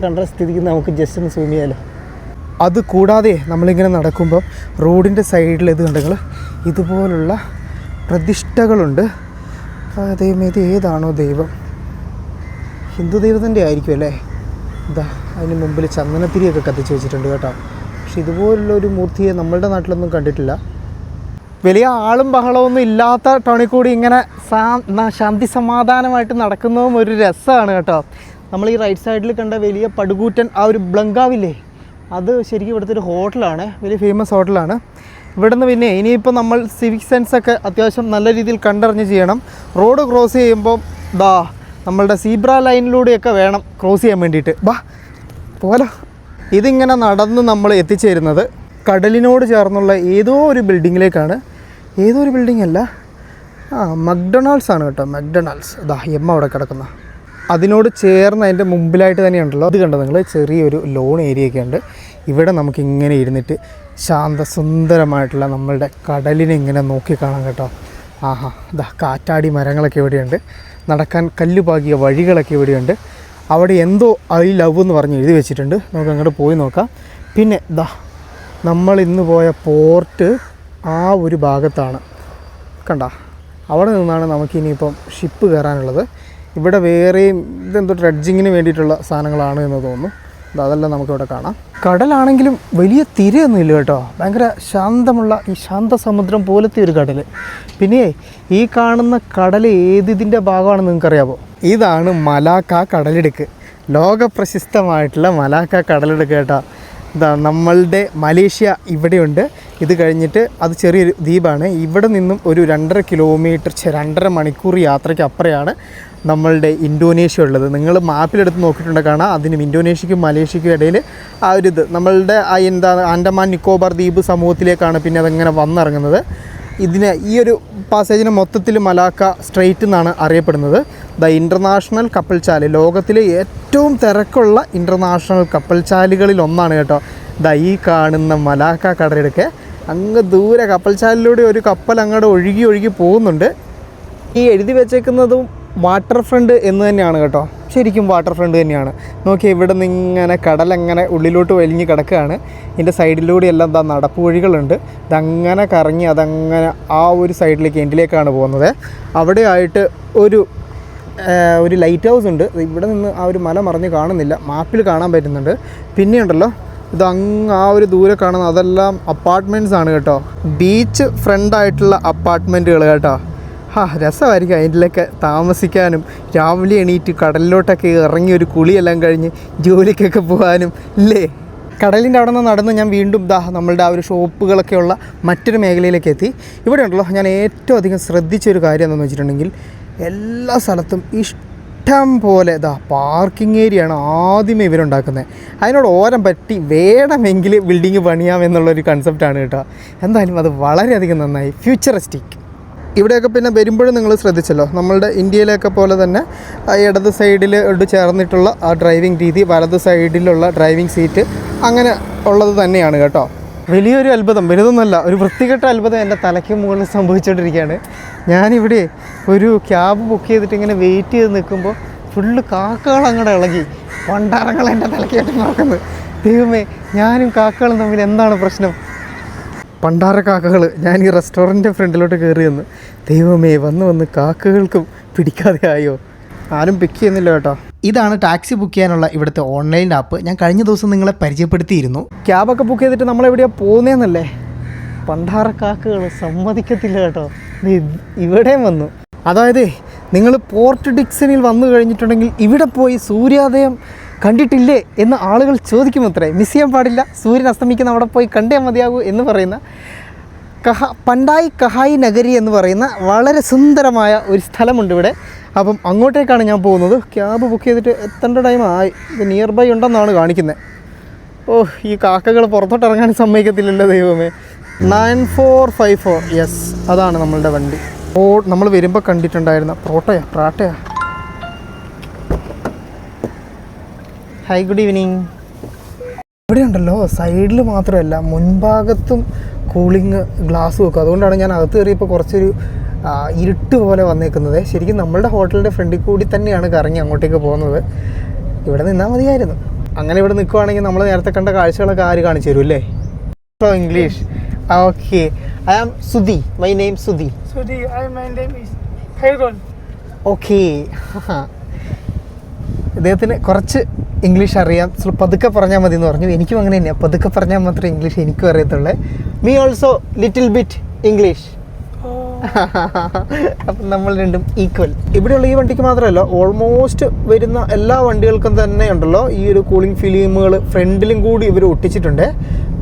കണ്ട സ്ഥിതിക്ക് നമുക്ക് ജസ്റ്റ് ഒന്ന് സൂം ചെയ്യാമല്ലോ. അത് കൂടാതെ നമ്മളിങ്ങനെ നടക്കുമ്പോൾ റോഡിൻ്റെ സൈഡിൽ ഇത് കണ്ടെങ്കിൽ ഇതുപോലുള്ള പ്രതിഷ്ഠകളുണ്ട്. ദൈവം, ഇത് ഏതാണോ ദൈവം? ഹിന്ദു ദൈവത്തിൻ്റെ ആയിരിക്കും അല്ലേ? അതിന് മുമ്പിൽ ചന്ദനത്തിരിയൊക്കെ കത്തിച്ച് വെച്ചിട്ടുണ്ട് കേട്ടോ. പക്ഷെ ഇതുപോലുള്ളൊരു മൂർത്തിയെ നമ്മളുടെ നാട്ടിലൊന്നും കണ്ടിട്ടില്ല. വലിയ ആളും ബഹളമൊന്നും ഇല്ലാത്ത ടൗണിൽ കൂടി ഇങ്ങനെ ശാന്തി സമാധാനമായിട്ട് നടക്കുന്നതും ഒരു രസമാണ് കേട്ടോ. നമ്മൾ ഈ റൈറ്റ് സൈഡിൽ കണ്ട വലിയ പടുകൂറ്റൻ ആ ഒരു ബ്ലങ്കാവില്ലേ, അത് ശരിക്കും ഇവിടുത്തെ ഒരു ഹോട്ടലാണ്, വലിയ ഫേമസ് ഹോട്ടലാണ്. ഇവിടുന്ന് പിന്നെ ഇനിയിപ്പോൾ നമ്മൾ സിവിക് സെൻസൊക്കെ അത്യാവശ്യം നല്ല രീതിയിൽ കണ്ടറിഞ്ഞ് ചെയ്യണം. റോഡ് ക്രോസ് ചെയ്യുമ്പം നമ്മളുടെ സീബ്ര ലൈനിലൂടെയൊക്കെ വേണം ക്രോസ് ചെയ്യാൻ വേണ്ടിയിട്ട്. പോലോ. ഇതിങ്ങനെ നടന്ന് നമ്മൾ എത്തിച്ചേരുന്നത് കടലിനോട് ചേർന്നുള്ള ഏതോ ഒരു ബിൽഡിങ്ങിലേക്കാണ്. ഏതോ ഒരു ബിൽഡിംഗ് അല്ല, മക്ഡൊണാൾഡ്സ് ആണ് കേട്ടോ. മക്ഡൊണാൾഡ്സ് അവിടെ കിടക്കുന്ന അതിനോട് ചേർന്ന് അതിൻ്റെ മുമ്പിലായിട്ട് തന്നെയുണ്ടല്ലോ. അത് കണ്ടോ നിങ്ങൾ, ചെറിയൊരു ലോൺ ഏരിയയൊക്കെ ഉണ്ട്. ഇവിടെ നമുക്കിങ്ങനെ ഇരുന്നിട്ട് ശാന്തസുന്ദരമായിട്ടുള്ള നമ്മളുടെ കടലിനെ ഇങ്ങനെ നോക്കി കാണാം കേട്ടോ. കാറ്റാടി മരങ്ങളൊക്കെ ഇവിടെയുണ്ട്. നടക്കാൻ കല്ലുപാകിയ വഴികളൊക്കെ ഇവിടെയുണ്ട്. അവിടെ എന്തോ ഐ ലവ് എന്ന് പറഞ്ഞ് എഴുതി വെച്ചിട്ടുണ്ട്. നമുക്ക് അങ്ങോട്ട് പോയി നോക്കാം. പിന്നെ നമ്മൾ ഇന്ന് പോയ പോർട്ട് ആ ഒരു ഭാഗത്താണ് കണ്ട. അവിടെ നിന്നാണ് നമുക്കിനിയിപ്പം ഷിപ്പ് കയറാനുള്ളത്. ഇവിടെ വേറെയും ഇതെന്തോ ഡ്രഡ്ജിങ്ങിന് വേണ്ടിയിട്ടുള്ള സാധനങ്ങളാണ് എന്ന് തോന്നുന്നു. അതെല്ലാം നമുക്കിവിടെ കാണാം. കടലാണെങ്കിലും വലിയ തിരയൊന്നുമില്ല കേട്ടോ. ഭയങ്കര ശാന്തമുള്ള ഈ ശാന്തസമുദ്രം പോലത്തെ ഒരു കടൽ. പിന്നെ ഈ കാണുന്ന കടൽ ഏതിൻ്റെ ഭാഗമാണെന്ന് നിങ്ങൾക്കറിയാമോ? ഇതാണ് മലാക്ക കടലിടുക്ക്. ലോകപ്രശസ്തമായിട്ടുള്ള മലാക്ക കടലിടുക്ക് കേട്ടോ. നമ്മളുടെ മലേഷ്യ ഇവിടെയുണ്ട്. ഇത് കഴിഞ്ഞിട്ട് അത് ചെറിയൊരു ദ്വീപാണ്. ഇവിടെ നിന്നും ഒരു 2.5 കിലോമീറ്റർ 2.5 മണിക്കൂർ യാത്രയ്ക്ക് അപ്പുറയാണ് നമ്മളുടെ ഇന്തോനേഷ്യ ഉള്ളത്. നിങ്ങൾ മാപ്പിലെടുത്ത് നോക്കിയിട്ടുണ്ടെങ്കിൽ കാണാം, അതിനും ഇന്തോനേഷ്യയ്ക്കും മലേഷ്യയ്ക്കും ഇടയിൽ ആ ഒരു നമ്മളുടെ ആൻഡമാൻ നിക്കോബാർ ദ്വീപ് സമൂഹത്തിലേക്കാണ് പിന്നെ അതങ്ങനെ വന്നിറങ്ങുന്നത്. ഈ ഒരു പാസേജിന് മൊത്തത്തിൽ മലാക്ക സ്ട്രെയിറ്റ് എന്നാണ് അറിയപ്പെടുന്നത്. ഇൻ്റർനാഷണൽ കപ്പൽ ചാല്, ലോകത്തിലെ ഏറ്റവും തിരക്കുള്ള ഇൻ്റർനാഷണൽ കപ്പൽ ചാലുകളിൽ ഒന്നാണ് കേട്ടോ. ഈ കാണുന്ന മലാക്ക കടലിടുക്ക്. അങ്ങ് ദൂരെ കപ്പൽ ചാലിലൂടെ ഒരു കപ്പൽ അങ്ങോട്ട് ഒഴുകി പോകുന്നുണ്ട്. ഈ എഴുതി വെച്ചേക്കുന്നതും വാട്ടർ ഫ്രണ്ട് എന്ന് തന്നെയാണ് കേട്ടോ. ശരിക്കും വാട്ടർ ഫ്രണ്ട് തന്നെയാണ്. നോക്കിയാൽ ഇവിടെ നിന്ന് ഇങ്ങനെ കടലങ്ങനെ ഉള്ളിലോട്ട് വലിഞ്ഞ് കിടക്കുകയാണ്. ഇതിൻ്റെ സൈഡിലൂടെ എല്ലാം നടപ്പ് വഴികളുണ്ട്. ഇതങ്ങനെ കറങ്ങി അതങ്ങനെ ആ ഒരു സൈഡിലേക്ക് എൻഡിലേക്കാണ് പോകുന്നത്. അവിടെ ആയിട്ട് ഒരു ലൈറ്റ് ഹൗസ് ഉണ്ട്. ഇവിടെ നിന്ന് ആ ഒരു മല മറിഞ്ഞ് കാണുന്നില്ല, മാപ്പിൽ കാണാൻ പറ്റുന്നുണ്ട്. പിന്നെയുണ്ടല്ലോ ആ ഒരു ദൂരെ കാണുന്ന അതെല്ലാം അപ്പാർട്ട്മെൻറ്റ്സ് ആണ് കേട്ടോ. ബീച്ച് ഫ്രണ്ടായിട്ടുള്ള അപ്പാർട്ട്മെൻറ്റുകൾ കേട്ടോ. രസമായിരിക്കും അതിൻ്റെയൊക്കെ താമസിക്കാനും. രാവിലെ എണീറ്റ് കടലിലോട്ടൊക്കെ ഇറങ്ങി ഒരു കുളിയെല്ലാം കഴിഞ്ഞ് ജോലിക്കൊക്കെ പോകാനും ഇല്ലേ. കടലിൻ്റെ അവിടെ നിന്ന് നടന്ന് ഞാൻ വീണ്ടും നമ്മളുടെ ആ ഒരു ഷോപ്പുകളൊക്കെയുള്ള മറ്റൊരു മേഖലയിലേക്ക് എത്തി. ഇവിടെ ഉണ്ടല്ലോ ഞാൻ ഏറ്റവും അധികം ശ്രദ്ധിച്ചൊരു കാര്യം എന്താണെന്ന് വെച്ചിട്ടുണ്ടെങ്കിൽ എല്ലാ സ്ഥലത്തും ഇഷ്ടം പോലെ പാർക്കിംഗ് ഏരിയ ആണ് ആദ്യമേ ഇവരുണ്ടാക്കുന്നത്. അതിനോട് ഓരം പറ്റി വേണമെങ്കിൽ ബിൽഡിങ് പണിയാമെന്നുള്ളൊരു കൺസെപ്റ്റാണ് കേട്ടോ. എന്തായാലും അത് വളരെയധികം നന്നായി, ഫ്യൂച്ചറിസ്റ്റിക്. ഇവിടെയൊക്കെ പിന്നെ വരുമ്പോഴും നിങ്ങൾ ശ്രദ്ധിച്ചല്ലോ, നമ്മളുടെ ഇന്ത്യയിലൊക്കെ പോലെ തന്നെ ഇടത് സൈഡിൽ ചേർന്നിട്ടുള്ള ആ ഡ്രൈവിംഗ് രീതി, വലത് സൈഡിലുള്ള ഡ്രൈവിംഗ് സീറ്റ് അങ്ങനെ ഉള്ളത് തന്നെയാണ് കേട്ടോ. വലിയൊരു അത്ഭുതം, വലുതൊന്നുമല്ല, ഒരു വൃത്തികെട്ട അത്ഭുതം എൻ്റെ തലയ്ക്ക് മുകളിൽ സംഭവിച്ചുകൊണ്ടിരിക്കുകയാണ്. ഞാനിവിടെ ഒരു ക്യാബ് ബുക്ക് ചെയ്തിട്ട് ഇങ്ങനെ വെയിറ്റ് ചെയ്ത് നിൽക്കുമ്പോൾ ഫുള്ള് കാക്കകൾ അങ്ങോട്ട് ഇളകി പണ്ടാരങ്ങൾ എൻ്റെ തലയ്ക്കായിട്ട് നോക്കുന്നത്. ദൈവമേ, ഞാനും കാക്കകളും തമ്മിൽ എന്താണ് പ്രശ്നം? പണ്ടാര കാക്കകൾ. ഞാൻ ഈ റെസ്റ്റോറൻറ്റിൻ്റെ ഫ്രണ്ടിലോട്ട് കയറി വന്ന്, ദൈവമേ, വന്ന് കാക്കകൾക്കും പിടിക്കാതെ ആയോ? ആരും പിക്ക് ചെയ്യുന്നില്ല കേട്ടോ. ഇതാണ് ടാക്സി ബുക്ക് ചെയ്യാനുള്ള ഇവിടുത്തെ ഓൺലൈൻ ആപ്പ്. ഞാൻ കഴിഞ്ഞ ദിവസം നിങ്ങളെ പരിചയപ്പെടുത്തിയിരുന്നു. ക്യാബൊക്കെ ബുക്ക് ചെയ്തിട്ട് നമ്മളെവിടെയാണ് പോകുന്നതെന്നല്ലേ? പണ്ടാരക്കാക്കകൾ സമ്മതിക്കത്തില്ല കേട്ടോ. ഇവിടെയും വന്നു. അതായത് നിങ്ങൾ പോർട്ട് ഡിക്സണിൽ വന്നു കഴിഞ്ഞിട്ടുണ്ടെങ്കിൽ ഇവിടെ പോയി സൂര്യോദയം കണ്ടിട്ടില്ലേ എന്ന് ആളുകൾ ചോദിക്കുമത്രേ. മിസ് ചെയ്യാൻ പാടില്ല, സൂര്യൻ അസ്തമിക്കുന്ന അവിടെ പോയി കണ്ടേ മതിയാകൂ എന്ന് പറയുന്ന പണ്ടായി കഹായി നഗരി എന്ന് പറയുന്ന വളരെ സുന്ദരമായ ഒരു സ്ഥലമുണ്ട് ഇവിടെ. അപ്പം അങ്ങോട്ടേക്കാണ് ഞാൻ പോകുന്നത്. ക്യാബ് ബുക്ക് ചെയ്തിട്ട് എത്തേണ്ട ടൈം ആയി. ഇത് നിയർ ബൈ ഉണ്ടെന്നാണ് കാണിക്കുന്നത്. ഈ കാക്കകൾ പുറത്തോട്ട് ഇറങ്ങാൻ സമ്മതിക്കത്തില്ലല്ലോ ദൈവമേ. 9454, യെസ്, അതാണ് നമ്മളുടെ വണ്ടി. നമ്മൾ വരുമ്പോൾ കണ്ടിട്ടുണ്ടായിരുന്ന പ്രാട്ടയാ. Hi, good evening. ഇവിടെ ഉണ്ടല്ലോ, സൈഡിൽ മാത്രമല്ല മുൻഭാഗത്തും കൂളിങ് ഗ്ലാസ് വെക്കും. അതുകൊണ്ടാണ് ഞാൻ അകത്ത് കയറിയപ്പോൾ കുറച്ചൊരു ഇരുട്ട് പോലെ വന്നേക്കുന്നത്. ശരിക്കും നമ്മളുടെ ഹോട്ടലിൻ്റെ ഫ്രണ്ടിൽ കൂടി തന്നെയാണ് കറങ്ങി അങ്ങോട്ടേക്ക് പോകുന്നത്. ഇവിടെ നിന്നാൽ മതിയായിരുന്നു. അങ്ങനെ ഇവിടെ നിൽക്കുവാണെങ്കിൽ നമ്മൾ നേരത്തെ കണ്ട കാഴ്ചകളൊക്കെ ആര് കാണിച്ചു തരും അല്ലേ? English. Okay, I am Sudhi. My name Sudhi. My name is Khairul. Okay. ഇദ്ദേഹത്തിന് കുറച്ച് ഇംഗ്ലീഷ് അറിയാം, പതുക്കെ പറഞ്ഞാൽ മതി എന്ന് പറഞ്ഞു. എനിക്കും അങ്ങനെ തന്നെയാണ്, പതുക്കെ പറഞ്ഞാൽ മാത്രമേ ഇംഗ്ലീഷ് എനിക്കും അറിയത്തുള്ളൂ. Me also little bit English. അപ്പം നമ്മൾ രണ്ടും ഈക്വൽ. ഇവിടെയുള്ള ഈ വണ്ടിക്ക് മാത്രമല്ല, ഓൾമോസ്റ്റ് വരുന്ന എല്ലാ വണ്ടികൾക്കും തന്നെ ഉണ്ടല്ലോ ഈ ഒരു കൂളിംഗ് ഫിലിമുകൾ ഫ്രണ്ടിലും കൂടി ഇവർ ഒട്ടിച്ചിട്ടുണ്ട്.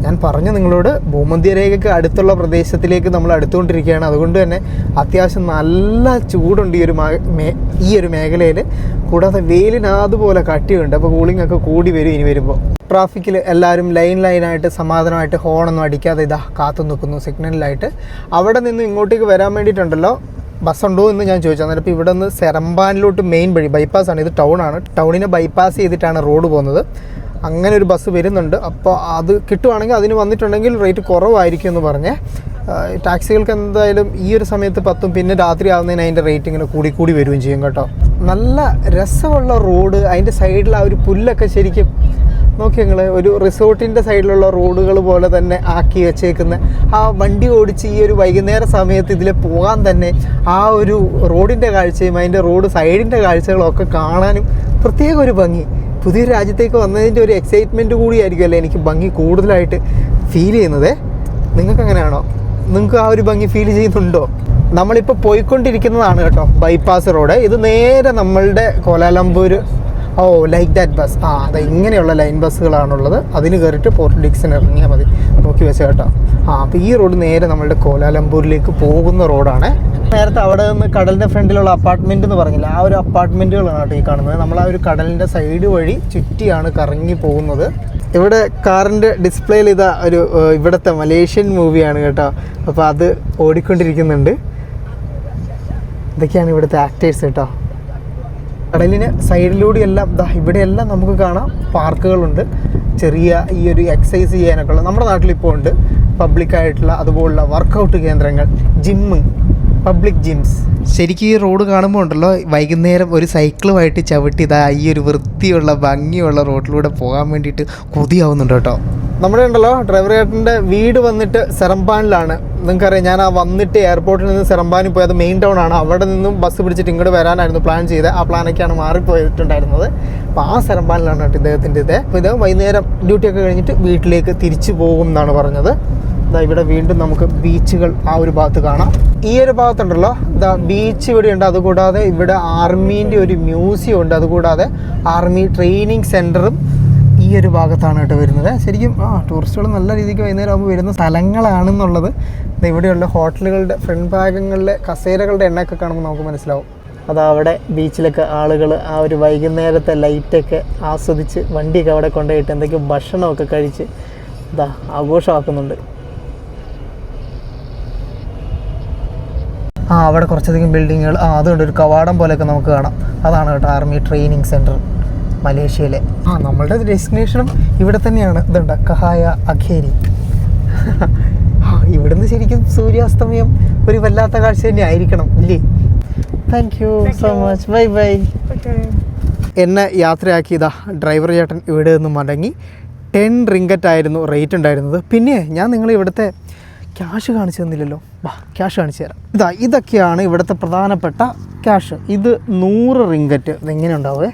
ഞാൻ പറഞ്ഞു നിങ്ങളോട്, ഭൂമധ്യരേഖയ്ക്ക് അടുത്തുള്ള പ്രദേശത്തിലേക്ക് നമ്മൾ അടുത്തുകൊണ്ടിരിക്കുകയാണ്. അതുകൊണ്ട് തന്നെ അത്യാവശ്യം നല്ല ചൂടുണ്ട് ഈ ഒരു മേഖലയിൽ. കൂടാതെ വെയിലിന് അതുപോലെ കട്ടിയുണ്ട്. അപ്പോൾ കൂളിംഗ് ഒക്കെ കൂടി വരും ഇനി വരുമ്പോൾ. ട്രാഫിക്കിൽ എല്ലാവരും ലൈനായിട്ട് സമാധാനമായിട്ട് ഹോണൊന്നും അടിക്കാതെ കാത്തു നിൽക്കുന്നു സിഗ്നലിലായിട്ട്. അവിടെ നിന്ന് ഇങ്ങോട്ടേക്ക് വരാൻ വേണ്ടിയിട്ടുണ്ടല്ലോ ബസ്സുണ്ടോ എന്ന് ഞാൻ ചോദിച്ചു. അന്നേരം ഇപ്പോൾ ഇവിടെ നിന്ന് സെറമ്പാനിലോട്ട് മെയിൻ വഴി ബൈപ്പാസാണ്, ഇത് ടൗണാണ്, ടൗണിനെ ബൈപ്പാസ് ചെയ്തിട്ടാണ് റോഡ് പോകുന്നത്. അങ്ങനെ ഒരു ബസ് വരുന്നുണ്ട്. അപ്പോൾ അത് കിട്ടുവാണെങ്കിൽ അതിന് വന്നിട്ടുണ്ടെങ്കിൽ റേറ്റ് കുറവായിരിക്കും എന്ന് പറഞ്ഞേ. ടാക്സികൾക്ക് എന്തായാലും ഈ ഒരു സമയത്ത് 10, പിന്നെ രാത്രി ആവുന്നതിന് അതിൻ്റെ റേറ്റ് ഇങ്ങനെ കൂടി വരികയും ചെയ്യും കേട്ടോ. നല്ല രസമുള്ള റോഡ്. അതിൻ്റെ സൈഡിൽ ആ ഒരു പുല്ലൊക്കെ ശരിക്കും നോക്കി നിങ്ങൾ, ഒരു റിസോർട്ടിൻ്റെ സൈഡിലുള്ള റോഡുകൾ പോലെ തന്നെ ആക്കി വെച്ചേക്കുന്ന ആ വണ്ടി ഓടിച്ച് ഈ ഒരു വൈകുന്നേര സമയത്ത് ഇതിൽ പോകാൻ തന്നെ ആ ഒരു റോഡിൻ്റെ കാഴ്ചയും അതിൻ്റെ റോഡ് സൈഡിൻ്റെ കാഴ്ചകളൊക്കെ കാണാനും പ്രത്യേക ഒരു ഭംഗി. പുതിയൊരു രാജ്യത്തേക്ക് വന്നതിൻ്റെ ഒരു എക്സൈറ്റ്മെൻറ്റ് കൂടിയായിരിക്കുമല്ലേ എനിക്ക് ഭംഗി കൂടുതലായിട്ട് ഫീൽ ചെയ്യുന്നത്. നിങ്ങൾക്ക് അങ്ങനെയാണോ? നിങ്ങൾക്ക് ആ ഒരു ഭംഗി ഫീൽ ചെയ്യുന്നുണ്ടോ? നമ്മളിപ്പോൾ പോയിക്കൊണ്ടിരിക്കുന്നതാണ് കേട്ടോ ബൈപ്പാസ് റോഡ്. ഇത് നേരെ നമ്മളുടെ കോലാലംപൂർ. Like that bus. അതെ, ഇങ്ങനെയുള്ള ലൈൻ ബസ്സുകളാണുള്ളത്. അതിന് കയറിയിട്ട് പോർട്ട് ഡിക്സൺ ഇറങ്ങിയാൽ മതി. നോക്കി വെച്ചാൽ കേട്ടോ. അപ്പോൾ ഈ റോഡ് നേരെ നമ്മളുടെ കോലാലംപൂരിലേക്ക് പോകുന്ന റോഡാണ്. നേരത്തെ അവിടെ നിന്ന് കടലിൻ്റെ ഫ്രണ്ടിലുള്ള അപ്പാർട്ട്മെൻറ്റ് എന്ന് പറഞ്ഞില്ല, ആ ഒരു അപ്പാർട്ട്മെൻറ്റുകളാണ് കേട്ടോ ഈ കാണുന്നത്. നമ്മൾ ആ ഒരു കടലിൻ്റെ സൈഡ് വഴി ചുറ്റിയാണ് കറങ്ങി പോകുന്നത്. ഇവിടെ കാറിൻ്റെ ഡിസ്പ്ലേയിൽ ഇതാ ഒരു ഇവിടുത്തെ മലേഷ്യൻ മൂവിയാണ് കേട്ടോ. അപ്പോൾ അത് ഓടിക്കൊണ്ടിരിക്കുന്നുണ്ട്. ഇതൊക്കെയാണ് ഇവിടുത്തെ ആക്ടേഴ്സ് കേട്ടോ. കടലിന് സൈഡിലൂടെയെല്ലാം ഇവിടെയെല്ലാം നമുക്ക് കാണാം പാർക്കുകളുണ്ട്. ചെറിയ ഈ ഒരു എക്സസൈസ് ചെയ്യാനൊക്കെ ഉള്ള നമ്മുടെ നാട്ടിലിപ്പോൾ ഉണ്ട് പബ്ലിക്കായിട്ടുള്ള അതുപോലുള്ള വർക്കൗട്ട് കേന്ദ്രങ്ങൾ, ജിമ്മ്, പബ്ലിക് ജിംസ്. ശരിക്കും ഈ റോഡ് കാണുമ്പോൾ ഉണ്ടല്ലോ, വൈകുന്നേരം ഒരു സൈക്കിളുമായിട്ട് ചവിട്ടി ഈ ഒരു വൃത്തിയുള്ള ഭംഗിയുള്ള റോഡിലൂടെ പോകാൻ വേണ്ടിയിട്ട് കൊതിയാവുന്നുണ്ട് കേട്ടോ. നമ്മുടെ ഉണ്ടല്ലോ ഡ്രൈവർ ചേട്ടൻ്റെ വീട് വന്നിട്ട് സെറമ്പാനിലാണ്. നിങ്ങൾക്കറിയാം, ഞാൻ വന്നിട്ട് എയർപോർട്ടിൽ നിന്ന് സെറമ്പാനിൽ പോയത് മെയിൻ ടൗൺ ആണ്. അവിടെ നിന്നും ബസ് പിടിച്ചിട്ട് ഇങ്ങോട്ട് വരാനായിരുന്നു പ്ലാൻ ചെയ്തത്. ആ പ്ലാനൊക്കെയാണ് മാറിപ്പോയിട്ടുണ്ടായിരുന്നത്. അപ്പോൾ ആ സെറമ്പാനിലാണ് കേട്ടോ ഇദ്ദേഹത്തിൻ്റെ ഇത്. അപ്പോൾ ഇത് വൈകുന്നേരം ഡ്യൂട്ടിയൊക്കെ കഴിഞ്ഞിട്ട് വീട്ടിലേക്ക് തിരിച്ചു പോകും എന്നാണ് പറഞ്ഞത്. ഇവിടെ വീണ്ടും നമുക്ക് ബീച്ചുകൾ ആ ഒരു ഭാഗത്ത് കാണാം. ഈ ഒരു ഭാഗത്തുണ്ടല്ലോ ബീച്ച് ഇവിടെ ഉണ്ട്. അതുകൂടാതെ ഇവിടെ ആർമീൻ്റെ ഒരു മ്യൂസിയം ഉണ്ട്. അതുകൂടാതെ ആർമി ട്രെയിനിങ് സെൻറ്ററും ഈ ഒരു ഭാഗത്താണ് കേട്ടോ വരുന്നത്. ശരിക്കും ടൂറിസ്റ്റുകൾ നല്ല രീതിക്ക് വൈകുന്നേരം ആകുമ്പോൾ വരുന്ന സ്ഥലങ്ങളാണെന്നുള്ളത് ഇവിടെയുള്ള ഹോട്ടലുകളുടെ ഫ്രണ്ട് ഭാഗങ്ങളിലെ കസേരകളുടെ എണ്ണയൊക്കെ കാണുമ്പോൾ നമുക്ക് മനസ്സിലാവും. അതവിടെ ബീച്ചിലൊക്കെ ആളുകൾ ആ ഒരു വൈകുന്നേരത്തെ ലൈറ്റൊക്കെ ആസ്വദിച്ച് വണ്ടിയൊക്കെ അവിടെ കൊണ്ടുപോയിട്ട് എന്തൊക്കെയോ ഭക്ഷണമൊക്കെ കഴിച്ച് ആഘോഷമാക്കുന്നുണ്ട്. അവിടെ കുറച്ചധികം ബിൽഡിങ്ങുകൾ അതുകൊണ്ട് ഒരു കവാടം പോലെയൊക്കെ നമുക്ക് കാണാം. അതാണ് കേട്ടോ ആർമി ട്രെയിനിങ് സെൻറ്റർ മലേഷ്യയിലെ. നമ്മളുടെ ഡെസ്റ്റിനേഷനും ഇവിടെ തന്നെയാണ്. ഇതുണ്ട് കഹായ അഖേരി. ഇവിടുന്ന് ശരിക്കും സൂര്യാസ്തമയം ഒരു വല്ലാത്ത കാഴ്ച തന്നെ ആയിരിക്കണം ഇല്ലേ? Thank you so much. Bye bye. Okay. എന്നെ യാത്രയാക്കിയതാ ഡ്രൈവർ ചേട്ടൻ ഇവിടെ നിന്ന് മടങ്ങി. 10 റിങ്കറ്റ് ആയിരുന്നു റേറ്റ് ഉണ്ടായിരുന്നത്. പിന്നെ ഞാൻ നിങ്ങൾ ഇവിടുത്തെ ക്യാഷ് കാണിച്ചു തന്നില്ലല്ലോ. ക്യാഷ് കാണിച്ചു തരാം. ഇതൊക്കെയാണ് ഇവിടുത്തെ പ്രധാനപ്പെട്ട ക്യാഷ്. ഇത് 100 റിങ്കറ്റ്. ഇതെങ്ങനെ ഉണ്ടാവേ?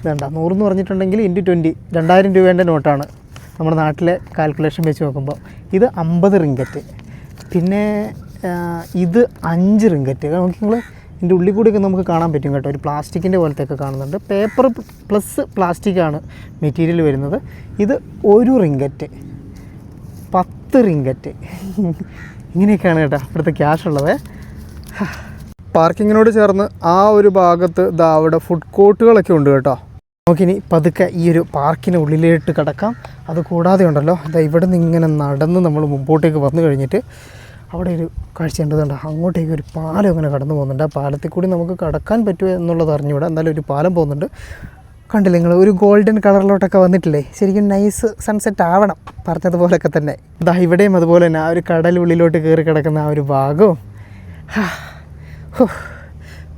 വേണ്ട, 100 എന്ന് പറഞ്ഞിട്ടുണ്ടെങ്കിൽ ഇൻറ്റു 20 2000 രൂപേൻ്റെ നോട്ടാണ് നമ്മുടെ നാട്ടിലെ കാൽക്കുലേഷൻ വെച്ച് നോക്കുമ്പോൾ. ഇത് 50 റിങ്കറ്റ്. പിന്നെ ഇത് 5 റിങ്കറ്റ്. നോക്കി നിങ്ങൾ, ഇതിൻ്റെ ഉള്ളിൽ കൂടിയൊക്കെ നമുക്ക് കാണാൻ പറ്റും കേട്ടോ. ഒരു പ്ലാസ്റ്റിക്കിൻ്റെ പോലത്തെയൊക്കെ കാണുന്നുണ്ട്. പേപ്പർ പ്ലസ് പ്ലാസ്റ്റിക്കാണ് മെറ്റീരിയൽ വരുന്നത്. ഇത് 1 റിങ്കറ്റ്, 10 റിങ്കറ്റ്. ഇങ്ങനെയൊക്കെയാണ് കേട്ടോ ഇവിടുത്തെ ക്യാഷ് ഉള്ളത്. പാർക്കിങ്ങിനോട് ചേർന്ന് ആ ഒരു ഭാഗത്ത് അവിടെ ഫുഡ് കോർട്ടുകളൊക്കെ ഉണ്ട് കേട്ടോ. നമുക്കിനി പതുക്കെ ഈ ഒരു പാർക്കിന് ഉള്ളിലേക്ക് കിടക്കാം. അത് കൂടാതെ ഉണ്ടല്ലോ, ഇവിടെ നിന്ന് ഇങ്ങനെ നടന്ന് നമ്മൾ മുമ്പോട്ടേക്ക് വന്നു കഴിഞ്ഞിട്ട് അവിടെ ഒരു കാഴ്ചയുണ്ടതുണ്ട്. അങ്ങോട്ടേക്ക് ഒരു പാലം ഇങ്ങനെ കടന്നു പോകുന്നുണ്ട്. ആ പാലത്തിൽ കൂടി നമുക്ക് കടക്കാൻ പറ്റുമോ എന്നുള്ളത് അറിഞ്ഞൂടെ. എന്തായാലും ഒരു പാലം പോകുന്നുണ്ട്. കണ്ടില്ലേ നിങ്ങൾ, ഒരു ഗോൾഡൻ കളറിലോട്ടൊക്കെ വന്നിട്ടില്ലേ? ശരിക്കും നൈസ് സൺസെറ്റ് ആവണം പറഞ്ഞതുപോലൊക്കെ തന്നെ. ഇവിടെയും അതുപോലെ തന്നെ ആ ഒരു കടലുള്ളിലോട്ട് കയറി കിടക്കുന്ന ആ ഒരു ഭാഗവും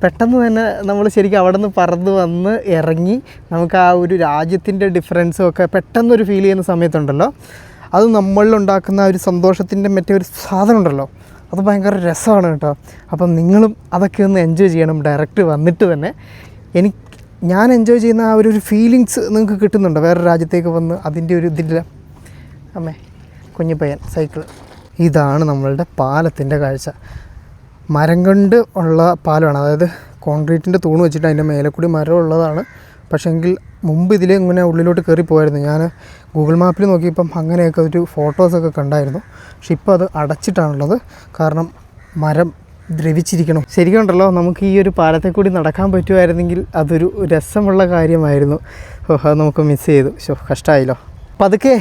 പെട്ടെന്ന് തന്നെ നമ്മൾ ശരിക്കും അവിടെ നിന്ന് പറന്ന് വന്ന് ഇറങ്ങി നമുക്ക് ആ ഒരു രാജ്യത്തിൻ്റെ ഡിഫറൻസും ഒക്കെ പെട്ടെന്നൊരു ഫീൽ ചെയ്യുന്ന സമയത്തുണ്ടല്ലോ, അത് നമ്മളിലുണ്ടാക്കുന്ന ഒരു സന്തോഷത്തിൻ്റെ മറ്റേ ഒരു സാധനം ഉണ്ടല്ലോ, അത് ഭയങ്കര രസമാണ് കേട്ടോ. അപ്പം നിങ്ങളും അതൊക്കെ ഒന്ന് എൻജോയ് ചെയ്യണം. ഡയറക്റ്റ് വന്നിട്ട് തന്നെ ഞാൻ എൻജോയ് ചെയ്യുന്ന ആ ഒരു ഫീലിങ്സ് നിങ്ങൾക്ക് കിട്ടുന്നുണ്ടോ? വേറെ രാജ്യത്തേക്ക് വന്ന് അതിൻ്റെ ഒരു ഇതില്ല. അമ്മേ കുഞ്ഞിപ്പയ്യൻ സൈക്കിൾ. ഇതാണ് നമ്മളുടെ പാലത്തിൻ്റെ കാഴ്ച. മരം കൊണ്ട് ഉള്ള പാലമാണ്, അതായത് കോൺക്രീറ്റിൻ്റെ തൂണ് വെച്ചിട്ട് അതിൻ്റെ മേലെ കൂടി മരം ഉള്ളതാണ്. പക്ഷേങ്കിൽ മുമ്പ് ഇതിലെ ഇങ്ങനെ ഉള്ളിലോട്ട് കയറി പോയായിരുന്നു. ഞാൻ ഗൂഗിൾ മാപ്പിൽ നോക്കിയപ്പം അങ്ങനെയൊക്കെ ഒരു ഫോട്ടോസൊക്കെ കണ്ടായിരുന്നു. പക്ഷെ ഇപ്പോൾ അത് അടച്ചിട്ടാണുള്ളത്, കാരണം മരം ദ്രവിച്ചിരിക്കണം. ശരിക്കും ഉണ്ടല്ലോ, നമുക്ക് ഈ ഒരു പാലത്തെ കൂടി നടക്കാൻ പറ്റുമായിരുന്നെങ്കിൽ അതൊരു രസമുള്ള കാര്യമായിരുന്നു. അത് നമുക്ക് മിസ് ചെയ്തു. കഷ്ടമായല്ലോ. പതുക്കെ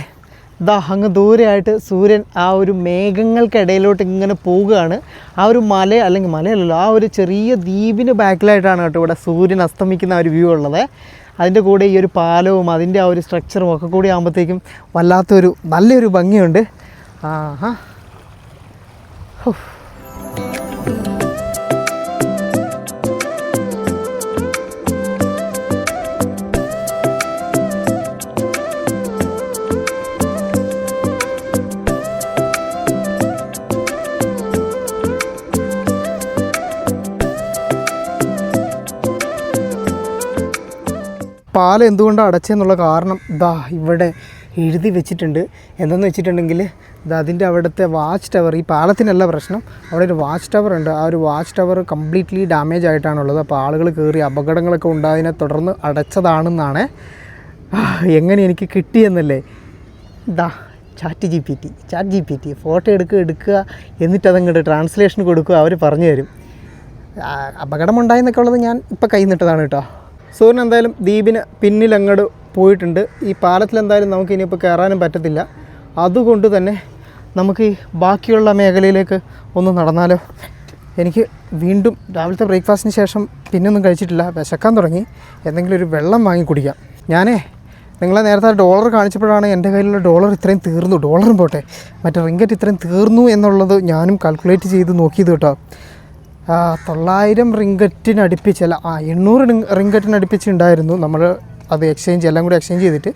അങ്ങ് ദൂരെയായിട്ട് സൂര്യൻ ആ ഒരു മേഘങ്ങൾക്കിടയിലോട്ട് ഇങ്ങനെ പോവുകയാണ്. ആ ഒരു അല്ലെങ്കിൽ മലയല്ലല്ലോ, ആ ഒരു ചെറിയ ദ്വീപിന് ബാക്കിലായിട്ടാണ് കേട്ടോ ഇവിടെ സൂര്യൻ അസ്തമിക്കുന്ന ആ ഒരു വ്യൂ ഉള്ളത്. അതിൻ്റെ കൂടെ ഈ ഒരു പാലവും അതിൻ്റെ ആ ഒരു സ്ട്രക്ചറും ഒക്കെ കൂടി ആകുമ്പോഴത്തേക്കും വല്ലാത്തൊരു നല്ലൊരു ഭംഗിയുണ്ട്. ആഹാ. പാലം എന്തുകൊണ്ടാണ് അടച്ചതെന്നുള്ള കാരണം ഇവിടെ എഴുതി വെച്ചിട്ടുണ്ട്. എന്തെന്ന് വെച്ചിട്ടുണ്ടെങ്കിൽ അതിൻ്റെ അവിടുത്തെ വാച്ച് ടവർ, ഈ പാലത്തിനല്ല പ്രശ്നം, അവിടെ ഒരു വാച്ച് ടവർ ഉണ്ട്. ആ ഒരു വാച്ച് ടവർ കംപ്ലീറ്റ്ലി ഡാമേജ് ആയിട്ടാണുള്ളത്. അപ്പോൾ ആളുകൾ കയറി അപകടങ്ങളൊക്കെ ഉണ്ടായതിനെ തുടർന്ന് അടച്ചതാണെന്നാണ്. എങ്ങനെ എനിക്ക് കിട്ടിയെന്നല്ലേ? ChatGPT photo എടുക്കുക എന്നിട്ട് അതങ്ങോട്ട് ട്രാൻസ്ലേഷൻ കൊടുക്കുക, അവർ പറഞ്ഞു തരും. അപകടമുണ്ടായെന്നൊക്കെ ഉള്ളത് ഞാൻ ഇപ്പോൾ കൈ നിട്ടതാണ് കേട്ടോ. സൂര്യൻ എന്തായാലും ദ്വീപിന് പിന്നിൽ അങ്ങോട്ട് പോയിട്ടുണ്ട്. ഈ പാലത്തിൽ എന്തായാലും നമുക്ക് ഇനിയിപ്പോൾ കയറാനും പറ്റത്തില്ല. അതുകൊണ്ട് തന്നെ നമുക്ക് ഈ ബാക്കിയുള്ള മേഖലയിലേക്ക് ഒന്ന് നടന്നാലോ? എനിക്ക് വീണ്ടും രാവിലത്തെ ബ്രേക്ക്ഫാസ്റ്റിന് ശേഷം പിന്നൊന്നും കഴിച്ചിട്ടില്ല, വിശക്കാൻ തുടങ്ങി. എന്തെങ്കിലും ഒരു വെള്ളം വാങ്ങി കുടിക്കാം. നിങ്ങളെ നേരത്തെ ഡോളർ കാണിച്ചപ്പോഴാണ് എൻ്റെ കയ്യിലുള്ള ഡോളർ ഇത്രയും തീർന്നു. ഡോളറും പോട്ടെ, മറ്റേ റിങ്കറ്റ് ഇത്രയും തീർന്നു എന്നുള്ളത് ഞാനും കാൽക്കുലേറ്റ് ചെയ്ത് നോക്കിയത് കേട്ടോ. 900 റിങ്കറ്റിനടുപ്പിച്ചല്ല, 800 റിങ്കറ്റിനടുപ്പിച്ചുണ്ടായിരുന്നു നമ്മൾ അത് എല്ലാം കൂടി എക്സ്ചേഞ്ച് ചെയ്തിട്ട്.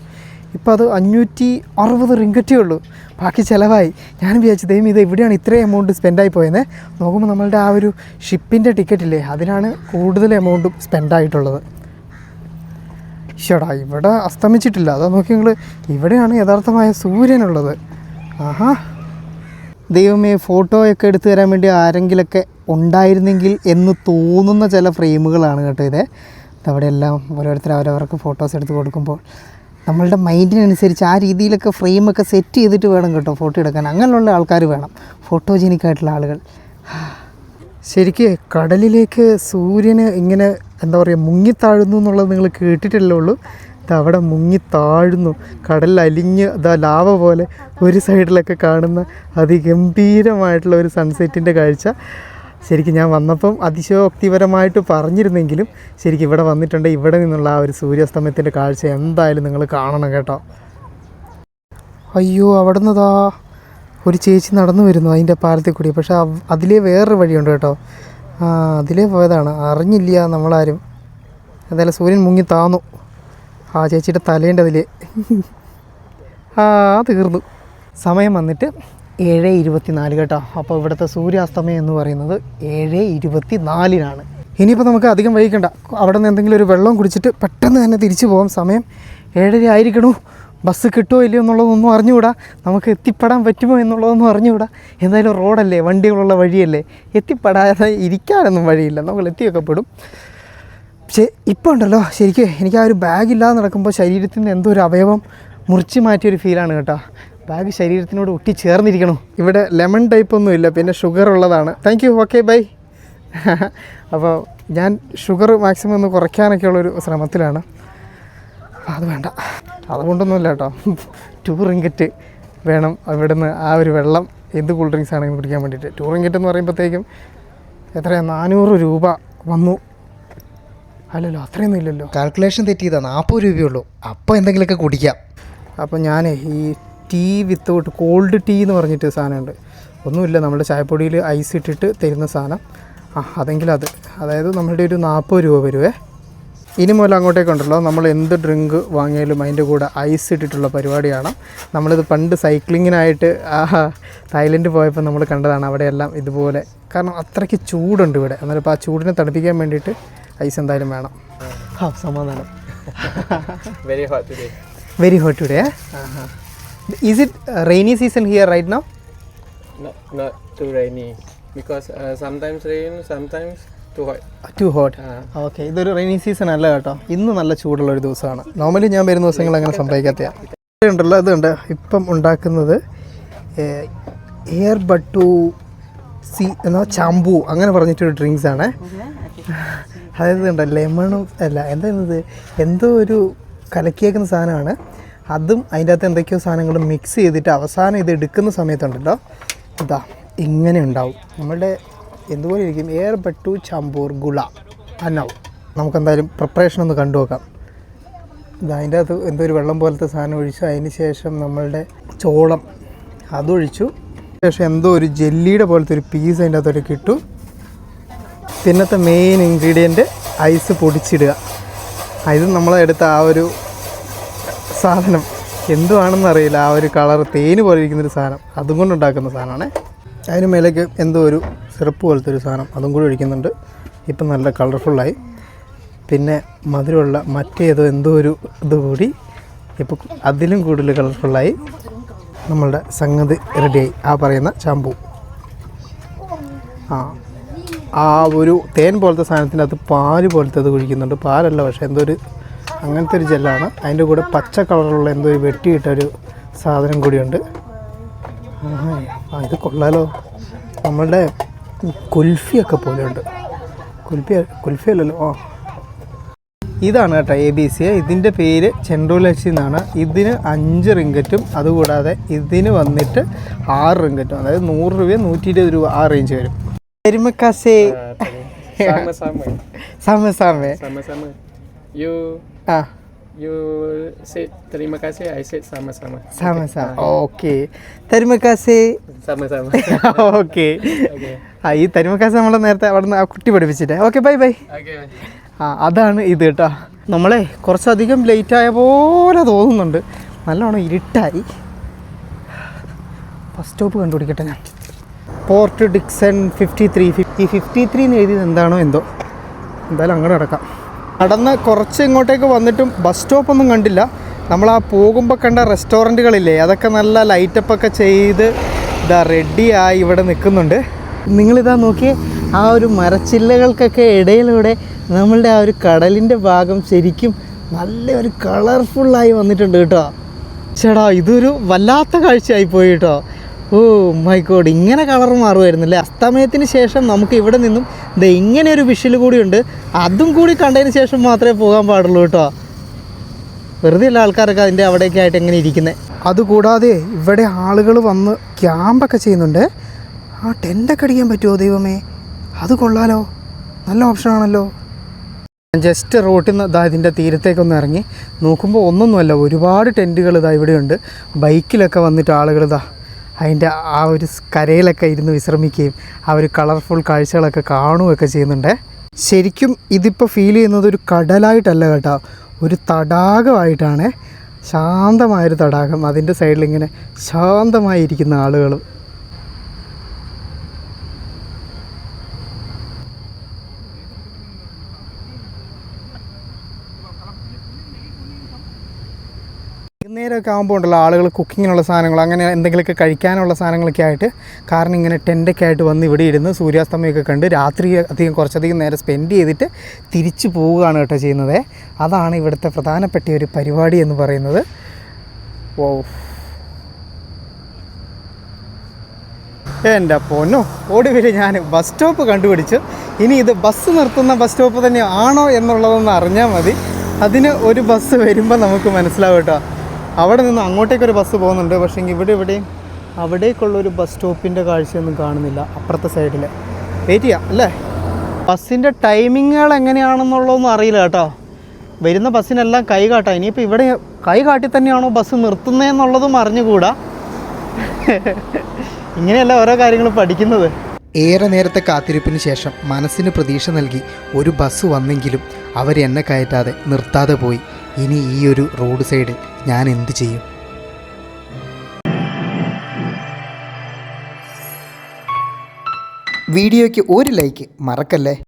ഇപ്പോൾ അത് 560 റിങ്കറ്റേ ഉള്ളൂ. ബാക്കി ചിലവായി. ഞാൻ വിചാരിച്ചു ദൈവം ഇത് എവിടെയാണ് ഇത്രയും എമൗണ്ട് സ്പെൻഡായി പോയെന്ന്. നോക്കുമ്പോൾ നമ്മളുടെ ആ ഒരു ഷിപ്പിൻ്റെ ടിക്കറ്റില്ലേ, അതിനാണ് കൂടുതൽ എമൗണ്ട് സ്പെൻഡായിട്ടുള്ളത്. ഈശ്വടാ, ഇവിടെ അസ്തമിച്ചിട്ടില്ല. അതാ നോക്കി നിങ്ങൾ, ഇവിടെയാണ് യഥാർത്ഥമായ സൂര്യനുള്ളത്. ആഹാ, ദൈവമേ, ഫോട്ടോയൊക്കെ എടുത്തു തരാൻ വേണ്ടി ആരെങ്കിലൊക്കെ ഉണ്ടായിരുന്നെങ്കിൽ എന്ന് തോന്നുന്ന ചില ഫ്രെയിമുകളാണ് കേട്ടോ ഇത്. അവിടെ എല്ലാം ഓരോരുത്തർ അവരവർക്ക് ഫോട്ടോസ് എടുത്ത് കൊടുക്കുമ്പോൾ നമ്മളുടെ മൈൻഡിനനുസരിച്ച് ആ രീതിയിലൊക്കെ ഫ്രെയിമൊക്കെ സെറ്റ് ചെയ്തിട്ട് വേണം കേട്ടോ ഫോട്ടോ എടുക്കാൻ. അങ്ങനെയുള്ള ആൾക്കാർ വേണം, ഫോട്ടോജനിക്കായിട്ടുള്ള ആളുകൾ. ശരിക്ക് കടലിലേക്ക് സൂര്യന് ഇങ്ങനെ എന്താ പറയുക മുങ്ങിത്താഴുന്നു എന്നുള്ളത് നിങ്ങൾ കേട്ടിട്ടല്ലേ ഉള്ളൂ. അവിടെ മുങ്ങിത്താഴുന്നു, കടലിൽ അലിഞ്ഞ് ലാവ പോലെ ഒരു സൈഡിലൊക്കെ കാണുന്ന അതിഗംഭീരമായിട്ടുള്ള ഒരു സൺസെറ്റിൻ്റെ കാഴ്ച. ശരിക്കും ഞാൻ വന്നപ്പം അതിശയോക്തിപരമായിട്ട് പറഞ്ഞിരുന്നെങ്കിലും ശരിക്കും ഇവിടെ വന്നിട്ടുണ്ട്. ഇവിടെ നിന്നുള്ള ആ ഒരു സൂര്യാസ്തമയത്തിൻ്റെ കാഴ്ച എന്തായാലും നിങ്ങൾ കാണണം കേട്ടോ. അയ്യോ, അവിടെ നിന്നതാ ഒരു ചേച്ചി നടന്നു വരുന്നു അതിൻ്റെ പാലത്തിൽ കൂടി. പക്ഷേ അതിലേ വേറൊരു വഴിയുണ്ട് കേട്ടോ. അതിലേ പോയതാണ്, അറിഞ്ഞില്ല നമ്മളാരും. എന്തായാലും സൂര്യൻ മുങ്ങി താന്നു. ആ ചേച്ചിയുടെ തലേൻ്റെ അതിലേ തീർന്നു. സമയം വന്നിട്ട് 7:24 കേട്ടോ. അപ്പോൾ ഇവിടുത്തെ സൂര്യാസ്തമയം എന്ന് പറയുന്നത് 7:24 ഇനിയിപ്പോൾ നമുക്ക് അധികം വൈകിക്കണ്ട. അവിടെ നിന്ന് എന്തെങ്കിലും ഒരു വെള്ളം കുടിച്ചിട്ട് പെട്ടെന്ന് തന്നെ തിരിച്ചു പോകാം. സമയം 7:30 ആയിരിക്കണു. ബസ് കിട്ടുമോ ഇല്ലയോ എന്നുള്ളതൊന്നും അറിഞ്ഞുകൂടാ, നമുക്ക് എത്തിപ്പെടാൻ പറ്റുമോ എന്നുള്ളതൊന്നും അറിഞ്ഞുകൂടാ. എന്തായാലും റോഡല്ലേ, വണ്ടികളുള്ള വഴിയല്ലേ, എത്തിപ്പെടാതെ ഇരിക്കാനൊന്നും വഴിയില്ല, നമ്മൾ എത്തിയൊക്കെ പെടും. പക്ഷേ ഇപ്പോൾ ഉണ്ടല്ലോ, ശരിക്കും എനിക്ക് ആ ഒരു ബാഗില്ലാതെ നടക്കുമ്പോൾ ശരീരത്തിൽ നിന്ന് എന്തോ ഒരു അവയവം മുറിച്ച് മാറ്റിയൊരു ഫീലാണ് കേട്ടോ. ബാഗ് ശരീരത്തിനോട് ഒട്ടിച്ചേർന്നിരിക്കണം. ഇവിടെ ലെമൺ ടൈപ്പ് ഒന്നും ഇല്ല, പിന്നെ ഷുഗർ ഉള്ളതാണ്. Thank you, okay by. അപ്പോൾ ഞാൻ ഷുഗർ മാക്സിമം ഒന്ന് കുറയ്ക്കാനൊക്കെയുള്ളൊരു ശ്രമത്തിലാണ്. അത് വേണ്ട, അതുകൊണ്ടൊന്നുമില്ല കേട്ടോ. 2 റിങ്കറ്റ് വേണം ഇവിടുന്ന് ആ ഒരു വെള്ളം എന്ത് കൂൾ ഡ്രിങ്ക്സ് ആണെങ്കിലും കുടിക്കാൻ വേണ്ടിയിട്ട്. 2 റിങ്കറ്റ് എന്ന് പറയുമ്പോഴത്തേക്കും എത്രയാണ്, 400 രൂപ വന്നു. അല്ലല്ലോ, അത്രയൊന്നും ഇല്ലല്ലോ, കാൽക്കുലേഷൻ തെറ്റിയതാണ്. 40 രൂപയുള്ളൂ. അപ്പോൾ എന്തെങ്കിലുമൊക്കെ കുടിക്കാം. അപ്പോൾ ഞാൻ ഈ ടീ വിത്തൗട്ട് കോൾഡ് ടീ എന്ന് പറഞ്ഞിട്ട് സാധനമുണ്ട്. ഒന്നുമില്ല, നമ്മുടെ ചായപ്പൊടിയിൽ ഐസ് ഇട്ടിട്ട് തരുന്ന സാധനം. അതെങ്കിലും അതായത് നമ്മളുടെ ഒരു 40 രൂപ വരുവേ. ഇനി മുതൽ അങ്ങോട്ടേക്കുണ്ടല്ലോ, നമ്മൾ എന്ത് ഡ്രിങ്ക് വാങ്ങിയാലും അതിൻ്റെ കൂടെ ഐസ് ഇട്ടിട്ടുള്ള പരിപാടിയാണ്. നമ്മളിത് പണ്ട് സൈക്ലിങ്ങിനായിട്ട് തായ്ലൻഡ് പോയപ്പോൾ നമ്മൾ കണ്ടതാണ്. അവിടെയെല്ലാം ഇതുപോലെ, കാരണം അത്രയ്ക്ക് ചൂടുണ്ട് ഇവിടെ. എന്നാലും ഇപ്പോൾ ആ ചൂടിനെ തണുപ്പിക്കാൻ വേണ്ടിയിട്ട് ഐസ് എന്തായാലും വേണം. സമാധാനം. Very hot today. Very hot today. Is it rainy season here right now? Not too rainy because sometimes rain, sometimes too hot. Too hot. Okay, ഇതൊരു റെയിനി സീസൺ അല്ല കേട്ടോ. ഇന്ന് നല്ല ചൂടുള്ള ഒരു ദിവസമാണ്. നോർമലി ഞാൻ വരുന്ന ദിവസങ്ങൾ അങ്ങനെ സംഭവിക്കാത്തതാണ്. ഉണ്ടല്ലോ, ഇതുണ്ട് ഇപ്പം ഉണ്ടാക്കുന്നത് എയർ ബഡ് ടു സി എന്നോ ചാമ്പൂ അങ്ങനെ പറഞ്ഞിട്ടൊരു ഡ്രിങ്ക്സ് ആണ്. അതായത് ഉണ്ട് ലെമണും അല്ല എന്തായത്, എന്തോ ഒരു കലക്കിയേക്കുന്ന സാധനമാണ്. അതും അതിൻ്റെ അകത്ത് എന്തൊക്കെയോ സാധനങ്ങൾ മിക്സ് ചെയ്തിട്ട് അവസാനം ഇത് എടുക്കുന്ന സമയത്തുണ്ടല്ലോ, ഇതാ ഇങ്ങനെ ഉണ്ടാവും. നമ്മളുടെ എന്തുപോലെ ഇരിക്കും, എയർ ബഡ് ടു ചാമ്പൂർ ഗുള അന്നാവും. നമുക്കെന്തായാലും പ്രിപ്പറേഷൻ ഒന്ന് കണ്ടു നോക്കാം. ഇതാ അതിൻ്റെ അകത്ത് എന്തോ ഒരു വെള്ളം പോലത്തെ സാധനം ഒഴിച്ചു. അതിന് ശേഷം നമ്മളുടെ ചോളം അതൊഴിച്ചു. ശേഷം എന്തോ ഒരു ജെല്ലിയുടെ പോലത്തെ ഒരു പീസ് അതിൻ്റെ അകത്തോട്ട് ഇട്ടു. പിന്നത്തെ മെയിൻ ഇൻഗ്രീഡിയൻറ്റ് ഐസ് പൊടിച്ചിടുക. ഇത് നമ്മളെടുത്ത ആ ഒരു സാധനം എന്തുവാണെന്ന് അറിയില്ല, ആ ഒരു കളർ തേന് പോലെ ഇരിക്കുന്നൊരു സാധനം, അതും കൊണ്ടുണ്ടാക്കുന്ന സാധനമാണ്. അതിന് മേലേക്ക് എന്തോ ഒരു സിറപ്പ് പോലത്തെ ഒരു സാധനം അതും കൂടി ഒഴിക്കുന്നുണ്ട്. ഇപ്പം നല്ല കളർഫുള്ളായി. പിന്നെ മധുരമുള്ള മറ്റേതോ എന്തോ ഒരു ഇതുകൂടി ഇപ്പോൾ അതിലും കൂടുതൽ കളർഫുള്ളായി. നമ്മളുടെ സംഗതി റെഡിയായി. ആ പറയുന്ന ഷാമ്പൂ, ആ ഒരു തേൻ പോലത്തെ സാധനത്തിൻ്റെ അകത്ത് പാല് പോലത്തെ അത് കുഴിക്കുന്നുണ്ട്. പാലല്ല, പക്ഷേ എന്തോ ഒരു അങ്ങനത്തെ ഒരു ജെല്ലാണ്. അതിൻ്റെ കൂടെ പച്ച കളറുള്ള എന്തോ ഒരു വെട്ടിയിട്ടൊരു സാധനം കൂടിയുണ്ട്. ഇത് കൊള്ളാലോ, നമ്മളുടെ കുൽഫിയൊക്കെ പോലെയുണ്ട്. കുൽഫി അല്ലല്ലോ, ഇതാണ് കേട്ടോ ABC. ഇതിൻ്റെ പേര് ചെൻട്രോലക്സി എന്നാണ്. ഇതിന് 5 റിങ്കറ്റും അതുകൂടാതെ ഇതിന് വന്നിട്ട് 6 റിങ്കറ്റും, അതായത് 100 രൂപ 120 രൂപ ആ റേഞ്ച് വരും. കരിമക്കാസേ Sama-sama. You said terima kasih, I said sama-sama. Okay, തരിമക്കാസേ. Sama-sama. ഓക്കെ, ഈ തരിമക്കാസ നമ്മളെ നേരത്തെ അവിടെ നിന്ന് ആ കുട്ടി പഠിപ്പിച്ചിട്ടേ. Okay, by. Okay. അതാണ് ഇത് കേട്ടോ. നമ്മളെ കുറച്ചധികം ലേറ്റായ പോലെ തോന്നുന്നുണ്ട്. നല്ലോണം ഇരുട്ടായി. ബസ് സ്റ്റോപ്പ് കണ്ടുപിടിക്കട്ടെ ഞാൻ. Port Dixon 53. ഈ 53 എന്ന് എഴുതിയത് എന്താണോ എന്തോ. എന്തായാലും അങ്ങോട്ട് കിടക്കാം. നടന്ന് കുറച്ച് ഇങ്ങോട്ടേക്ക് വന്നിട്ടും ബസ് സ്റ്റോപ്പൊന്നും കണ്ടില്ല. നമ്മൾ ആ പോകുമ്പോൾ കണ്ട റെസ്റ്റോറൻറ്റുകളില്ലേ, അതൊക്കെ നല്ല ലൈറ്റപ്പൊക്കെ ചെയ്ത് ഇതാ റെഡിയായി ഇവിടെ നിൽക്കുന്നുണ്ട്. നിങ്ങളിതാ നോക്കിയേ, ആ ഒരു മരച്ചില്ലകൾക്കൊക്കെ ഇടയിലൂടെ നമ്മളുടെ ആ ഒരു കടലിൻ്റെ ഭാഗം ശരിക്കും നല്ലൊരു കളർഫുള്ളായി വന്നിട്ടുണ്ട് കേട്ടോ. ചേടാ, ഇതൊരു വല്ലാത്ത കാഴ്ചയായി പോയി കേട്ടോ. ഓ മൈ ഗോഡ്, ഇങ്ങനെ കളർ മാറുമായിരുന്നില്ലേ. അസ്തമയത്തിന് ശേഷം നമുക്ക് ഇവിടെ നിന്നും ഇങ്ങനെ ഒരു വിഷ്വൽ കൂടിയുണ്ട്. അതും കൂടി കണ്ടതിന് ശേഷം മാത്രമേ പോകാൻ പാടുള്ളൂ കേട്ടോ. വെറുതെ ഉള്ള ആൾക്കാരൊക്കെ അതിൻ്റെ അവിടെയൊക്കെ ആയിട്ട് എങ്ങനെ ഇരിക്കുന്നത്. അതുകൂടാതെ ഇവിടെ ആളുകൾ വന്ന് ക്യാമ്പൊക്കെ ചെയ്യുന്നുണ്ട്. ആ ടെൻ്റൊക്കെ അടിക്കാൻ പറ്റുമോ ദൈവമേ, അത് കൊള്ളാലോ, നല്ല ഓപ്ഷനാണല്ലോ. ജസ്റ്റ് റോട്ടിൽ നിന്ന് ഇതിൻ്റെ തീരത്തേക്കൊന്ന് ഇറങ്ങി നോക്കുമ്പോൾ ഒന്നൊന്നുമല്ല, ഒരുപാട് ടെൻറ്റുകൾ ഇതാ ഇവിടെയുണ്ട്. ബൈക്കിലൊക്കെ വന്നിട്ട് ആളുകൾ അതിൻ്റെ ആ ഒരു കരയിലൊക്കെ ഇരുന്ന് വിശ്രമിക്കുകയും ആ ഒരു കളർഫുൾ കാഴ്ചകളൊക്കെ കാണുകയൊക്കെ ചെയ്യുന്നുണ്ട്. ശരിക്കും ഇതിപ്പോൾ ഫീൽ ചെയ്യുന്നത് ഒരു കടലായിട്ടല്ല കേട്ടോ, ഒരു തടാകമായിട്ടാണ്. ശാന്തമായൊരു തടാകം, അതിൻ്റെ സൈഡിലിങ്ങനെ ശാന്തമായിരിക്കുന്ന ആളുകൾ. വൈകുന്നേരമൊക്കെ ആകുമ്പോൾ ഉണ്ടല്ലോ ആളുകൾ കുക്കിങ്ങിനുള്ള സാധനങ്ങൾ അങ്ങനെ എന്തെങ്കിലുമൊക്കെ കഴിക്കാനുള്ള സാധനങ്ങളൊക്കെ ആയിട്ട് കാരണം ഇങ്ങനെ ടെൻ്റൊക്കെ ആയിട്ട് വന്ന് ഇവിടെ ഇരുന്ന് സൂര്യാസ്തമയമൊക്കെ കണ്ട് രാത്രി കുറച്ചധികം നേരം സ്പെൻഡ് ചെയ്തിട്ട് തിരിച്ചു പോവുകയാണ് കേട്ടോ ചെയ്യുന്നത്. അതാണ് ഇവിടുത്തെ പ്രധാനപ്പെട്ട ഒരു പരിപാടി എന്ന് പറയുന്നത്. ഓ എൻ്റെ പൊന്നോ, ഒടുവിൽ ഞാൻ ബസ് സ്റ്റോപ്പ് കണ്ടുപിടിച്ചു. ഇനി ഇത് ബസ് നിർത്തുന്ന ബസ് സ്റ്റോപ്പ് തന്നെ ആണോ എന്നുള്ളതൊന്ന് അറിഞ്ഞാൽ മതി. അതിന് ഒരു ബസ് വരുമ്പോൾ നമുക്ക് മനസ്സിലാവും കേട്ടോ. അവിടെ നിന്ന് അങ്ങോട്ടേക്കൊരു ബസ് പോകുന്നുണ്ട്, പക്ഷേ ഇവിടെയും അവിടേക്കുള്ളൊരു ബസ് സ്റ്റോപ്പിൻ്റെ കാഴ്ചയൊന്നും കാണുന്നില്ല. അപ്പുറത്തെ സൈഡിൽ വെയിറ്റ് ചെയ്യാം അല്ലേ. ബസ്സിൻ്റെ ടൈമിങ്ങുകൾ എങ്ങനെയാണെന്നുള്ളതൊന്നും അറിയില്ല കേട്ടോ. വരുന്ന ബസ്സിനെല്ലാം കൈ കാട്ടാം. ഇനിയിപ്പോൾ ഇവിടെ കൈ കാട്ടി തന്നെയാണോ ബസ് നിർത്തുന്നതെന്നുള്ളതും അറിഞ്ഞുകൂടാ. ഇങ്ങനെയല്ല ഓരോ കാര്യങ്ങൾ പഠിക്കുന്നത്. ഏറെ നേരത്തെ കാത്തിരിപ്പിന് ശേഷം മനസ്സിന് പ്രതീക്ഷ നൽകി ഒരു ബസ് വന്നെങ്കിലും അവരെന്നെ കയറ്റാതെ നിർത്താതെ പോയി. ഇനി ഈ ഒരു റോഡ് സൈഡിൽ ഞാൻ എന്ത് ചെയ്യും? വീഡിയോയ്ക്ക് ഒരു ലൈക്ക് മറക്കല്ലേ.